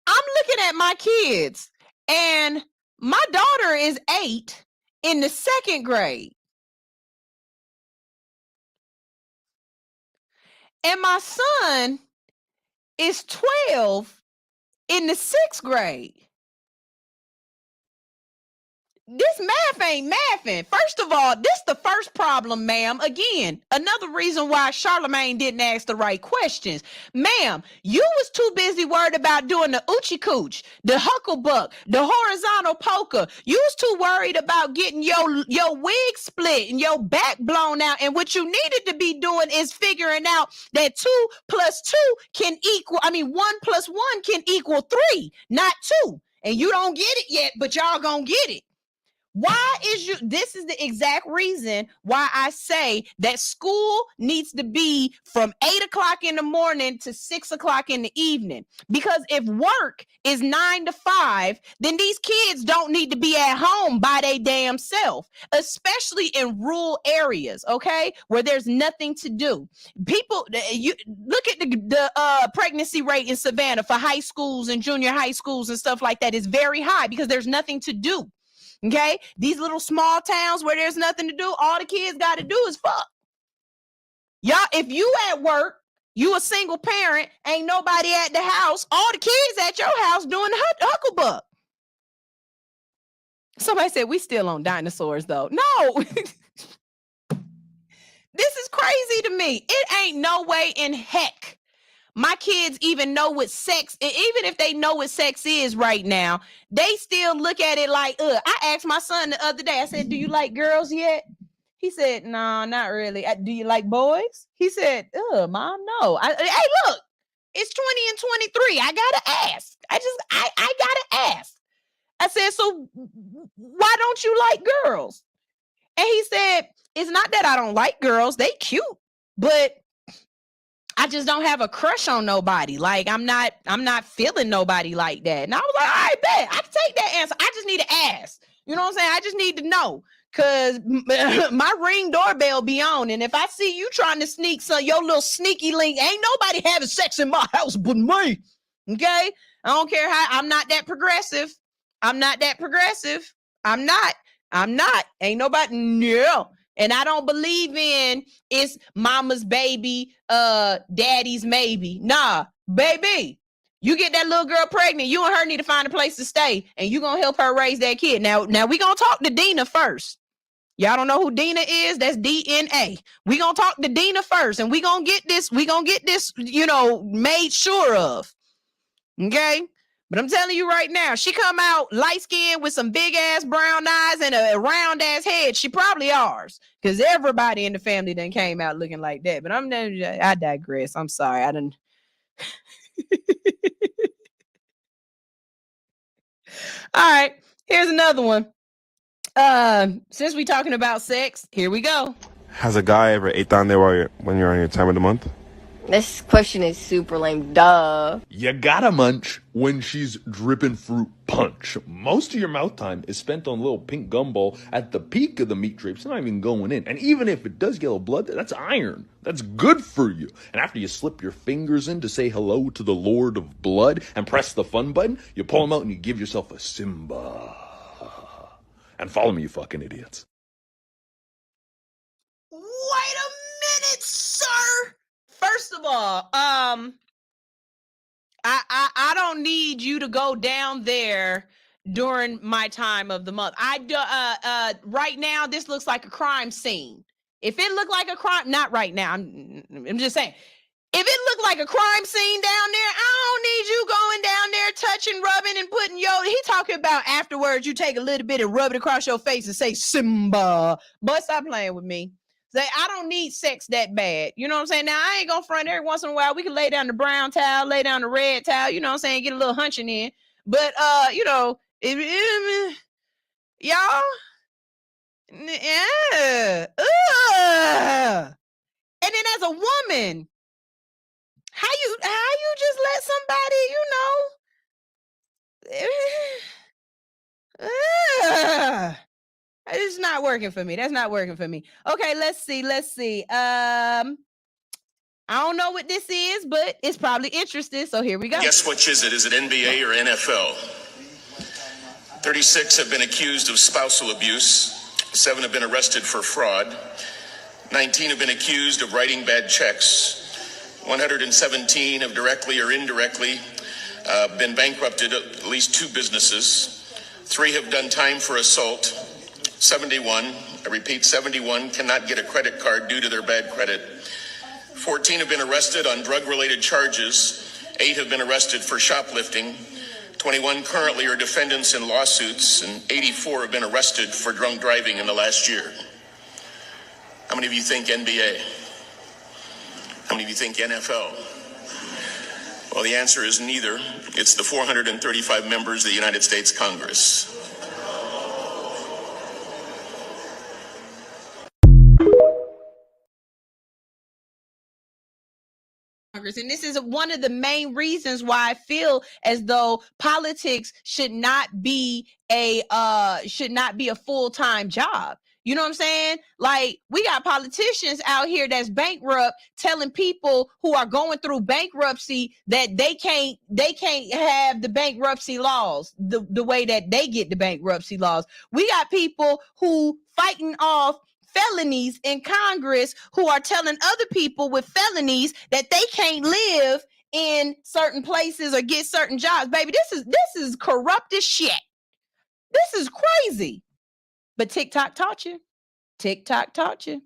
I'm looking at my kids and my daughter is 8 in the 2nd grade. And my son is 12 in the 6th grade. This math ain't mathing. First of all, this the first problem, ma'am. Again, another reason why Charlemagne didn't ask the right questions. Ma'am, you was too busy worried about doing the oochie cooch, the hucklebuck, the horizontal polka. You was too worried about getting your wig split and your back blown out. And what you needed to be doing is figuring out that 2 plus 2 can equal, 1 plus 1 can equal 3, not 2. And you don't get it yet, but y'all gonna get it. This is the exact reason why I say that school needs to be from 8 o'clock in the morning to 6 o'clock in the evening. Because if work is 9 to 5, then these kids don't need to be at home by their damn self, especially in rural areas, okay, where there's nothing to do. People, you look at the pregnancy rate in Savannah for high schools and junior high schools and stuff like that is very high because there's nothing to do. Okay, these little small towns where there's nothing to do, all the kids got to do is fuck. Y'all, if you at work, you a single parent, ain't nobody at the house, all the kids at your house doing hucklebuck. Somebody said we still on dinosaurs though. No. This is crazy to me. It ain't no way in heck my kids even know what sex, even if they know what sex is right now, they still look at it like, I asked my son the other day, I said, do you like girls yet? He said, no, not really. Do you like boys? He said, mom, no. Hey, look, it's 20 and 23. I gotta ask. I gotta ask. I said, so why don't you like girls? And he said, it's not that I don't like girls. They cute, but I just don't have a crush on nobody. Like I'm not feeling nobody like that. And I was like, all right, bet. I can take that answer. I just need to ask. You know what I'm saying? I just need to know. Cause my Ring doorbell be on. And if I see you trying to sneak your little sneaky link, ain't nobody having sex in my house but me. Okay? I don't care how I'm not that progressive. I'm not. Ain't nobody. No. And I don't believe in it's mama's baby, daddy's maybe. Nah, baby. You get that little girl pregnant, you and her need to find a place to stay, and you gonna help her raise that kid. Now we gonna talk to Dina first. Y'all don't know who Dina is? That's DNA. We gonna talk to Dina first, and we gonna get this, made sure of. Okay? But I'm telling you right now, she come out light skinned with some big ass brown eyes and a round ass head. She probably ours because everybody in the family then came out looking like that. But I digress. I'm sorry. I didn't. All right. Here's another one. Since we talking about sex, here we go. Has a guy ever ate down there when you're on your time of the month? This question is super lame. Duh. You gotta munch when she's dripping fruit punch. Most of your mouth time is spent on a little pink gumball at the peak of the meat drapes. It's not even going in. And even if it does yellow blood, that's iron. That's good for you. And after you slip your fingers in to say hello to the Lord of Blood and press the fun button, you pull them out and you give yourself a Simba. And follow me, you fucking idiots. Wait a minute, sir. First of all, I don't need you to go down there during my time of the month. Right now, this looks like a crime scene. If it looked like a crime, not right now. I'm just saying. If it looked like a crime scene down there, I don't need you going down there touching, rubbing, and putting he talking about afterwards, you take a little bit and rub it across your face and say, Simba. But stop playing with me. Say, I don't need sex that bad. You know what I'm saying? Now, I ain't gonna front every once in a while. We can lay down the brown towel, lay down the red towel, you know what I'm saying? Get a little hunching in. But, y'all, yeah. And then as a woman, how you just let somebody, It's not working for me. That's not working for me. Okay, let's see. I don't know what this is, but it's probably interesting. So here we go. Guess which is it? Is it NBA or NFL? 36 have been accused of spousal abuse. 7 have been arrested for fraud. 19 have been accused of writing bad checks. 117 have directly or indirectly been bankrupted at least 2 businesses. 3 have done time for assault. 71, I repeat, 71 cannot get a credit card due to their bad credit. 14 have been arrested on drug-related charges. 8 have been arrested for shoplifting. 21 currently are defendants in lawsuits, and 84 have been arrested for drunk driving in the last year. How many of you think NBA? How many of you think NFL? Well, the answer is neither. It's the 435 members of the United States Congress. And this is one of the main reasons why I feel as though politics should not be a full-time job. You know what I'm saying? Like, we got politicians out here that's bankrupt telling people who are going through bankruptcy that they can't have the bankruptcy laws the way that they get the bankruptcy laws. We got people who fighting off felonies in Congress who are telling other people with felonies that they can't live in certain places or get certain jobs. Baby, this is corrupt as shit. This is crazy. But TikTok taught you. TikTok taught you.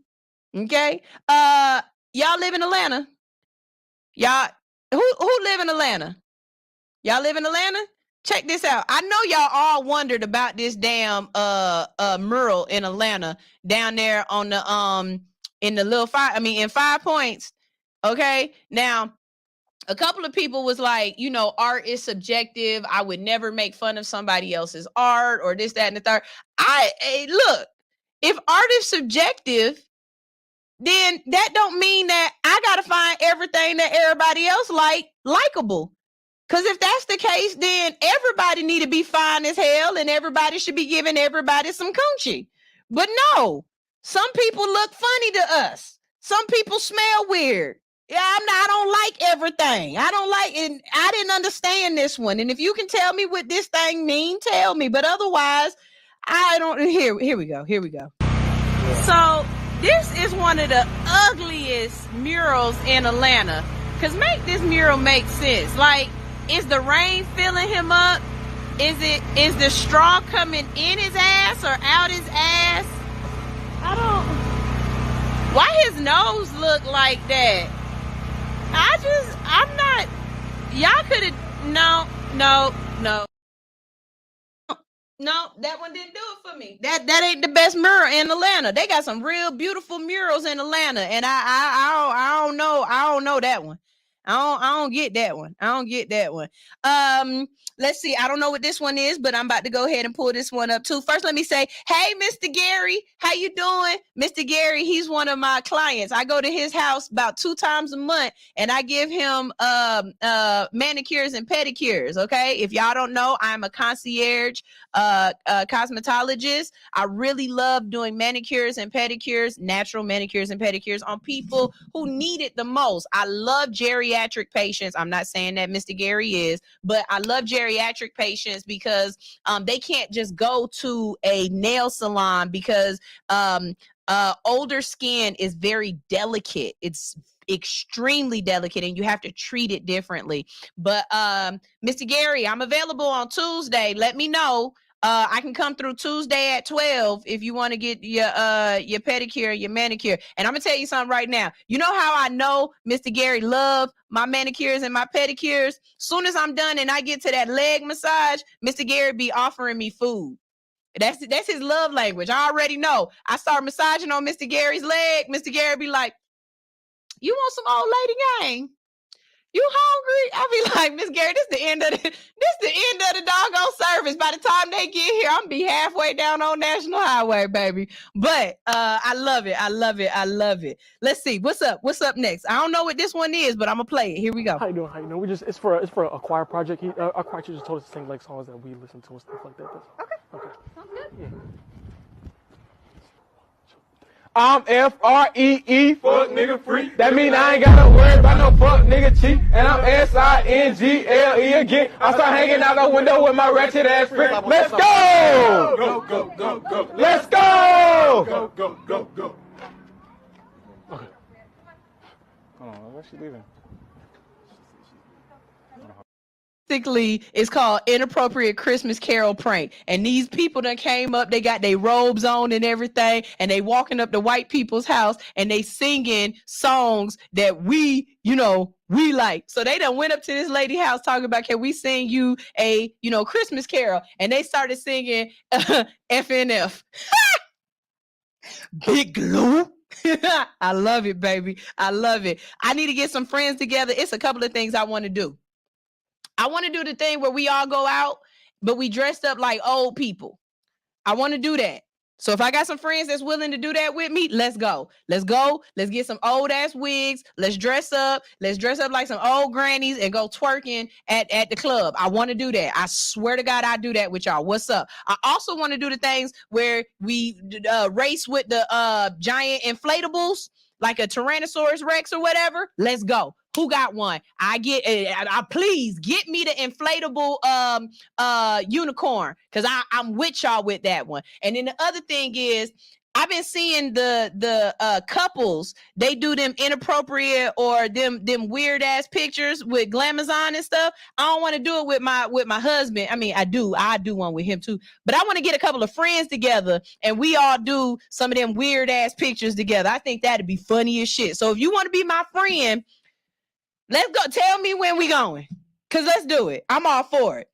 Okay? Y'all live in Atlanta. Y'all who live in Atlanta? Y'all live in Atlanta? Check this out. I know y'all all wondered about this damn mural in Atlanta down there on the in the little in 5 Points. Okay? Now, a couple of people was like, you know, art is subjective. I would never make fun of somebody else's art or this, that, and the third. Look, if art is subjective, then that don't mean that I gotta find everything that everybody else likable. Because if that's the case, then everybody need to be fine as hell and everybody should be giving everybody some coochie. But no, some people look funny to us. Some people smell weird. Yeah, I don't like everything. And I didn't understand this one. And if you can tell me what this thing mean, tell me. But otherwise, I don't. Here we go. So this is one of the ugliest murals in Atlanta. Because make this mural make sense. Like, is the rain filling him up? Is the straw coming in his ass or out his ass? Why his nose look like that? I'm not, y'all could have, no, that one didn't do it for me. That ain't the best mural in Atlanta. They got some real beautiful murals in Atlanta, and I don't know that one. I don't get that one. Let's see. I don't know what this one is, but I'm about to go ahead and pull this one up too. First, let me say, hey, Mr. Gary, how you doing? Mr. Gary, he's one of my clients. I go to his house about 2 times a month, and I give him manicures and pedicures. Okay, if y'all don't know, I'm a concierge cosmetologist. I really love doing manicures and pedicures, natural manicures and pedicures on people who need it the most. I love geriatric patients. I'm not saying that Mr. Gary is, but I love geriatric patients because they can't just go to a nail salon because older skin is very delicate. It's extremely delicate and you have to treat it differently. But Mr. Gary, I'm available on Tuesday. Let me know. I can come through Tuesday at 12 if you want to get your pedicure, your manicure. And I'm gonna tell you something right now. You know how I know Mr. Gary love my manicures and my pedicures? Soon as I'm done and I get to that leg massage, Mr. Gary be offering me food. That's his love language. I already know. I start massaging on Mr. Gary's leg. Mr. Gary be like, "You want some old lady gang? You hungry?" I be like, "Miss Gary, this the end of the doggone service. By the time they get here, I'm be halfway down on National Highway, baby." But I love it. Let's see what's up next. I don't know what this one is, but I'm gonna play it. Here we go. How you doing? We just it's for a choir project. Our choir teacher just told us to sing like songs that we listen to and stuff like that. Okay. Sounds good. Yeah. I'm F-R-E-E. Fuck nigga free. That mean I ain't gotta worry about no fuck nigga cheat. And I'm S-I-N-G-L-E again. I start hanging out the window with my ratchet ass friend. Let's go! Go, go, go, go. Let's go! Go, go, go, go. Okay. Hold on, where's she leaving? Basically, it's called Inappropriate Christmas Carol Prank. And these people that came up, they got their robes on and everything, and they walking up to white people's house and they singing songs that we like. So they done went up to this lady house talking about, can we sing you a, Christmas carol? And they started singing FNF. Big glue. I love it, baby. I love it. I need to get some friends together. It's a couple of things I want to do. I want to do the thing where we all go out, but we dressed up like old people. I want to do that. So if I got some friends that's willing to do that with me, let's go. Let's go. Let's get some old ass wigs. Let's dress up. Let's dress up like some old grannies and go twerking at the club. I want to do that. I swear to God, I do that with y'all. What's up? I also want to do the things where we race with the giant inflatables, like a Tyrannosaurus Rex or whatever. Let's go. Who got one? Please get me the inflatable unicorn, because I'm with y'all with that one. And then the other thing is, I've been seeing the couples, they do them inappropriate or them weird ass pictures with Glamazon and stuff. I don't want to do it with my husband. I mean, I do one with him too, but I want to get a couple of friends together and we all do some of them weird ass pictures together. I think that'd be funny as shit. So if you want to be my friend, let's go. Tell me when we going, cause let's do it. I'm all for it.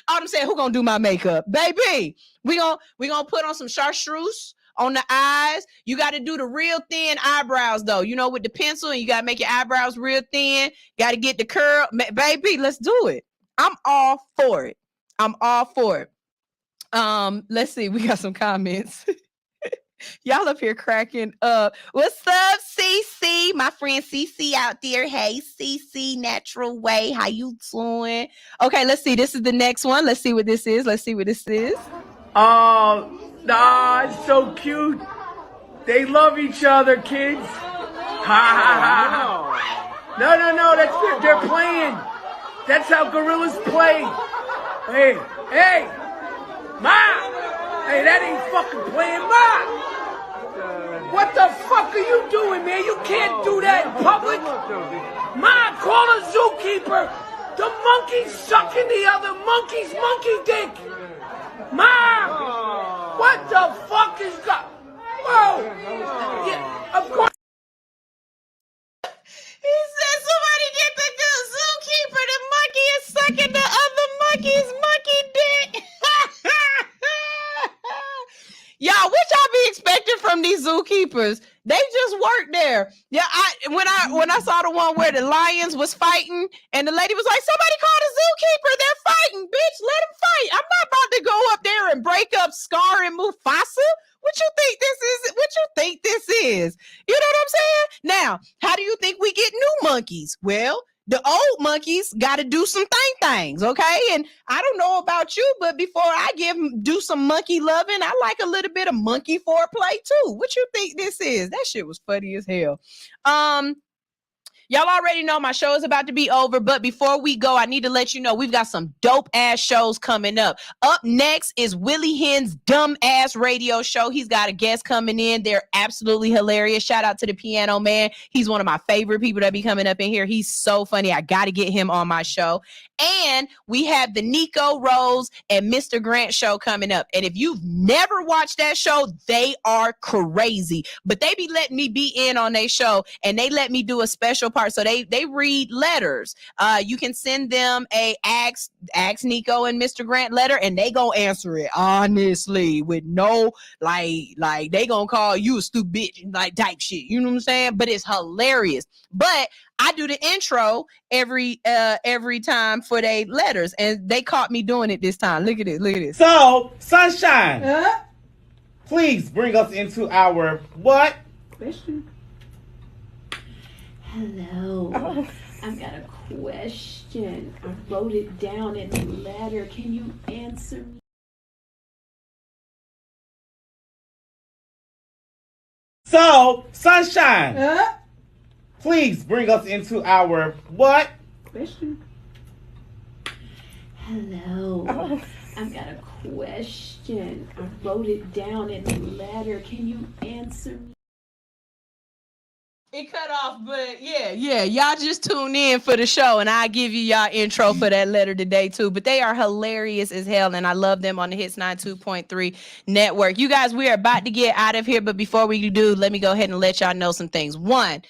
I'm saying, who gonna do my makeup, baby? We gonna put on some chartreuse on the eyes. You got to do the real thin eyebrows though, with the pencil, and you gotta make your eyebrows real thin. Got to get the curl, baby. Let's do it. I'm all for it. Let's see. We got some comments. Y'all up here cracking up. What's up, CC? My friend CC out there. Hey, CC, Natural Way. How you doing? Okay, let's see. This is the next one. Let's see what this is. It's so cute. They love each other, kids. Ha ha ha. No, they're playing. That's how gorillas play. Hey, Ma! Hey, that ain't fucking playing, Ma! What the fuck are you doing, man? You can't do that in public. Ma, call a zookeeper. The monkey's sucking the other monkey's monkey dick. Ma! What the fuck is Whoa! Yeah, of course. He said somebody get the zookeeper. The monkey is sucking the other monkey's monkey dick. Y'all, what y'all be expecting from these zookeepers? They just work there. Yeah, when I saw the one where the lions was fighting, and the lady was like, "Somebody call the zookeeper. They're fighting, bitch. Let them fight. I'm not about to go up there and break up Scar and Mufasa. What you think this is? You know what I'm saying? Now, how do you think we get new monkeys? Well, the old monkeys got to do some things, okay? And I don't know about you, but before I do some monkey loving, I like a little bit of monkey foreplay too. What you think this is? That shit was funny as hell. Y'all already know my show is about to be over, but before we go, I need to let you know we've got some dope ass shows coming up. Up next is Willie Hen's dumb ass radio show. He's got a guest coming in. They're absolutely hilarious. Shout out to the Piano Man. He's one of my favorite people that be coming up in here. He's so funny. I got to get him on my show. And we have the Nico Rose and Mr. Grant show coming up. And if you've never watched that show, they are crazy. But they be letting me be in on their show, and they let me do a special part. So they read letters. You can send them a ask Nico and Mr. Grant letter, and they gonna answer it honestly with no like they gonna call you a stupid bitch, like type shit. You know what I'm saying? But it's hilarious. But I do the intro every time for their letters, and they caught me doing it this time. Look at this. So, Sunshine, please bring us into our what? Question. Hello. I've got a question. I wrote it down in a letter. Can you answer me? So, Sunshine, please bring us into our what? Question. Hello. I've got a question. I wrote it down in the letter. Can you answer me? It cut off, but yeah, y'all just tune in for the show, and I'll give you y'all intro for that letter today too. But they are hilarious as hell, and I love them on the Hits 92.3 network. You guys, we are about to get out of here, but before we do, let me go ahead and let y'all know some things. One,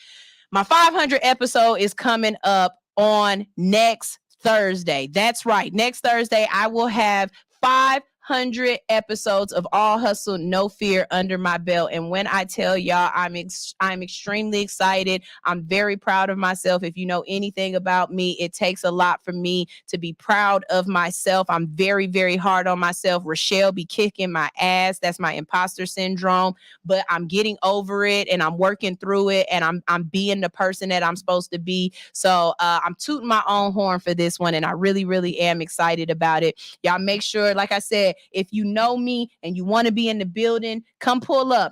my 500 episode is coming up on next Thursday. That's right. Next Thursday, I will have 500 episodes of All Hustle, No Fear under my belt. And when I tell y'all, I'm extremely excited. I'm very proud of myself. If you know anything about me, it takes a lot for me to be proud of myself. I'm very, very hard on myself. Rochelle be kicking my ass. That's my imposter syndrome. But I'm getting over it and I'm working through it, and I'm being the person that I'm supposed to be. So I'm tooting my own horn for this one, and I really, really am excited about it. Y'all make sure, like I said, if you know me and you want to be in the building, come pull up.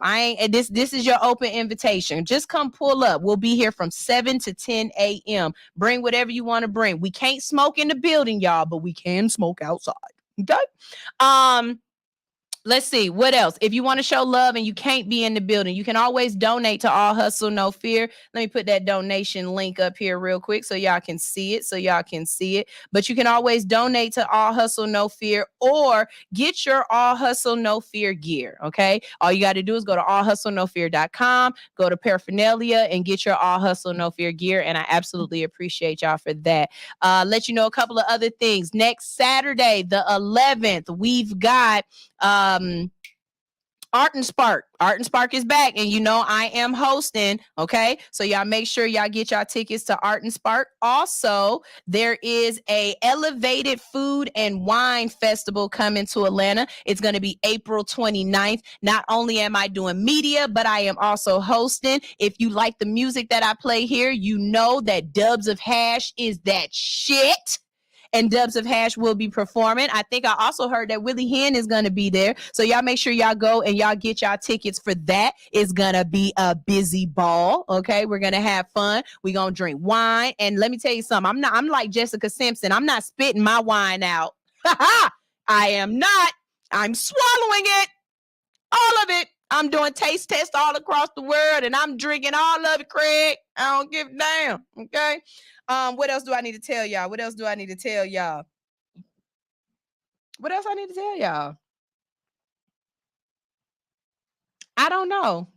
This is your open invitation. Just come pull up. We'll be here from 7 to 10 a.m. Bring whatever you want to bring. We can't smoke in the building, y'all, but we can smoke outside. Okay? Let's see what else. If you want to show love and you can't be in the building, you can always donate to All Hustle No Fear. Let me put that donation link up here real quick so y'all can see it. But you can always donate to All Hustle No Fear or get your All Hustle No Fear gear. Okay. All you got to do is go to allhustlenofear.com, go to paraphernalia, and get your All Hustle No Fear gear. And I absolutely appreciate y'all for that. Let you know a couple of other things. Next Saturday, the 11th, we've got Art and Spark. Art and Spark is back, and you know I am hosting. Okay, so y'all make sure y'all get y'all tickets to Art and Spark. Also, there is a elevated food and wine festival coming to Atlanta. It's going to be April 29th. Not only am I doing media, but I am also hosting. If you like the music that I play here, you know that Dubs of Hash is that shit. And Dubs of Hash will be performing. I think I also heard that Willie Hen is going to be there. So y'all make sure y'all go and y'all get y'all tickets for that. It's going to be a busy ball. Okay. We're going to have fun. We're going to drink wine. And let me tell you something. I'm like Jessica Simpson. I'm not spitting my wine out. I am not. I'm swallowing it. All of it. I'm doing taste tests all across the world, and I'm drinking all of it, Craig. I don't give a damn. Okay. What else do I need to tell y'all? What else I need to tell y'all? I don't know.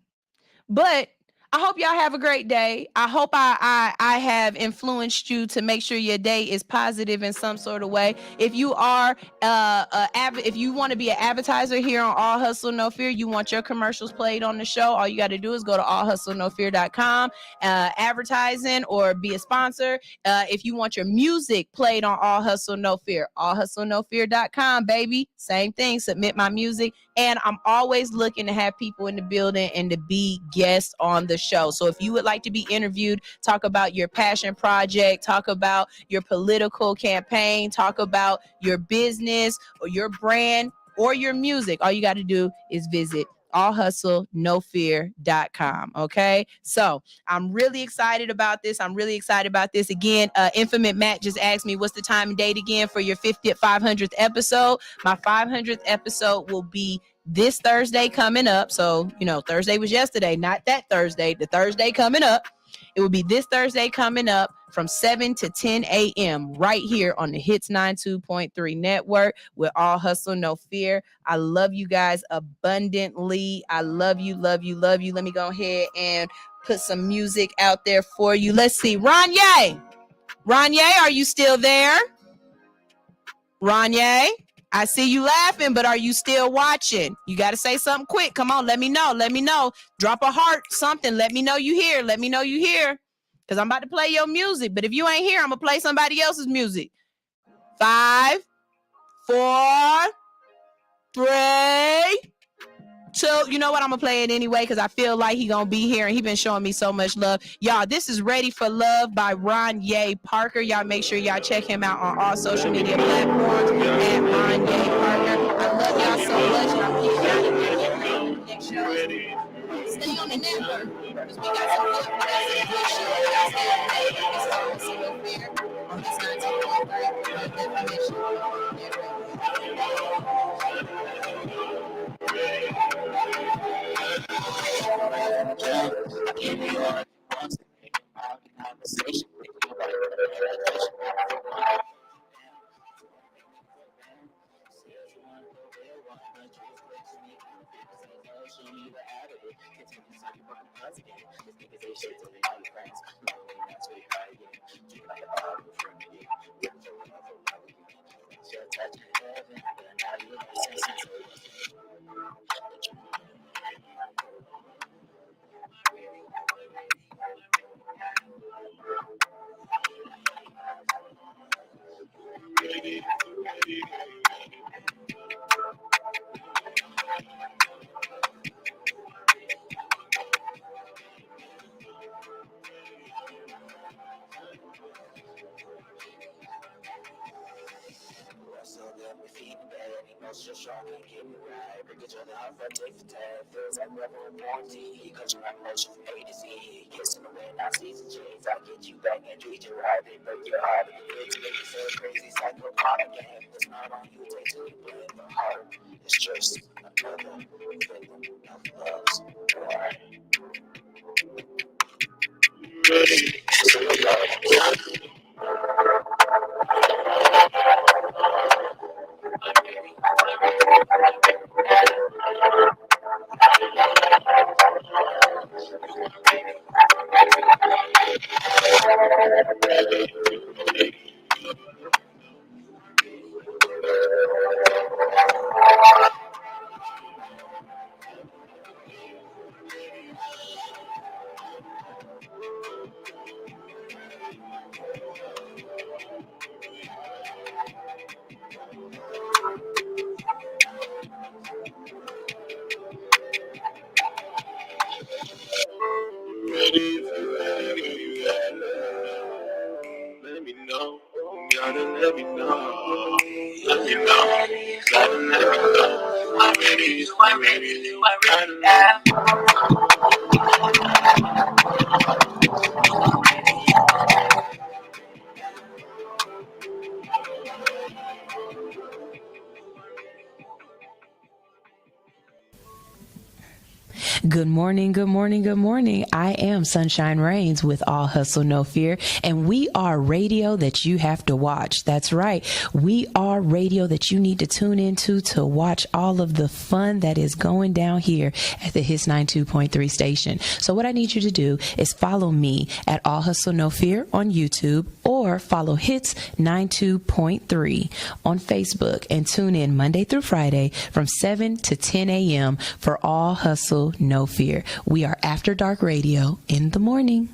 But I hope y'all have a great day. I hope I have influenced you to make sure your day is positive in some sort of way. If you are if you want to be an advertiser here on All Hustle No Fear, you want your commercials played on the show, all you got to do is go to allhustlenofear.com, advertising or be a sponsor. If you want your music played on All Hustle No Fear, allhustlenofear.com, baby. Same thing, submit my music. And I'm always looking to have people in the building and to be guests on the show. So if you would like to be interviewed, talk about your passion project, talk about your political campaign, talk about your business or your brand or your music, all you got to do is visit allhustlenofear.com. Okay. So I'm really excited about this. Again, Infinite Matt just asked me what's the time and date again for your 500th episode. My 500th episode will be this Thursday coming up. So, you know, Thursday was yesterday, not that Thursday, the Thursday coming up. It will be this Thursday coming up from 7 to 10 a.m. right here on the Hits 92.3 network with All Hustle No Fear. I love you guys abundantly. I love you, love you, love you. Let me go ahead and put some music out there for you. Let's see. Ronye, are you still there? Ronye, I see you laughing, but are you still watching? You got to say something quick. Come on, let me know. Drop a heart, something. Let me know you here. Because I'm about to play your music. But if you ain't here, I'm going to play somebody else's music. 5, 4, 3, 2. You know what? I'm going to play it anyway because I feel like he going to be here and he been showing me so much love. Y'all, this is Ready for Love by Ronye Parker. Y'all make sure y'all check him out on all social media platforms at Ronye Parker. I love y'all so much. Y'all keep next show. Stay on on the network. Because we got some good shit. That's all fair on this 19.3 Emotional strong, can't get me right. Break each other off, I take the tag. Feels like we're on warranty. Cause you're emotion from A to Z. Kissing away, now season J's. I get you back and treat you right. They break your heart. And you make you feel crazy. Psychopath game. It's not on you, take to you, blame the heart. It's just another victim of love's war. Let me know. Gotta let me know. Let me know. Gotta let me know. I'm ready. I'm ready. I'm ready. Good morning, good morning, good morning. I am Sunshine Reigns with All Hustle, No Fear, and we are radio that you have to watch. That's right. We are radio that you need to tune into to watch all of the fun that is going down here at the Hits 92.3 station. So what I need you to do is follow me at All Hustle, No Fear on YouTube, or follow Hits 92.3 on Facebook, and tune in Monday through Friday from 7 to 10 a.m. for All Hustle, No Fear. We are After Dark Radio in the morning.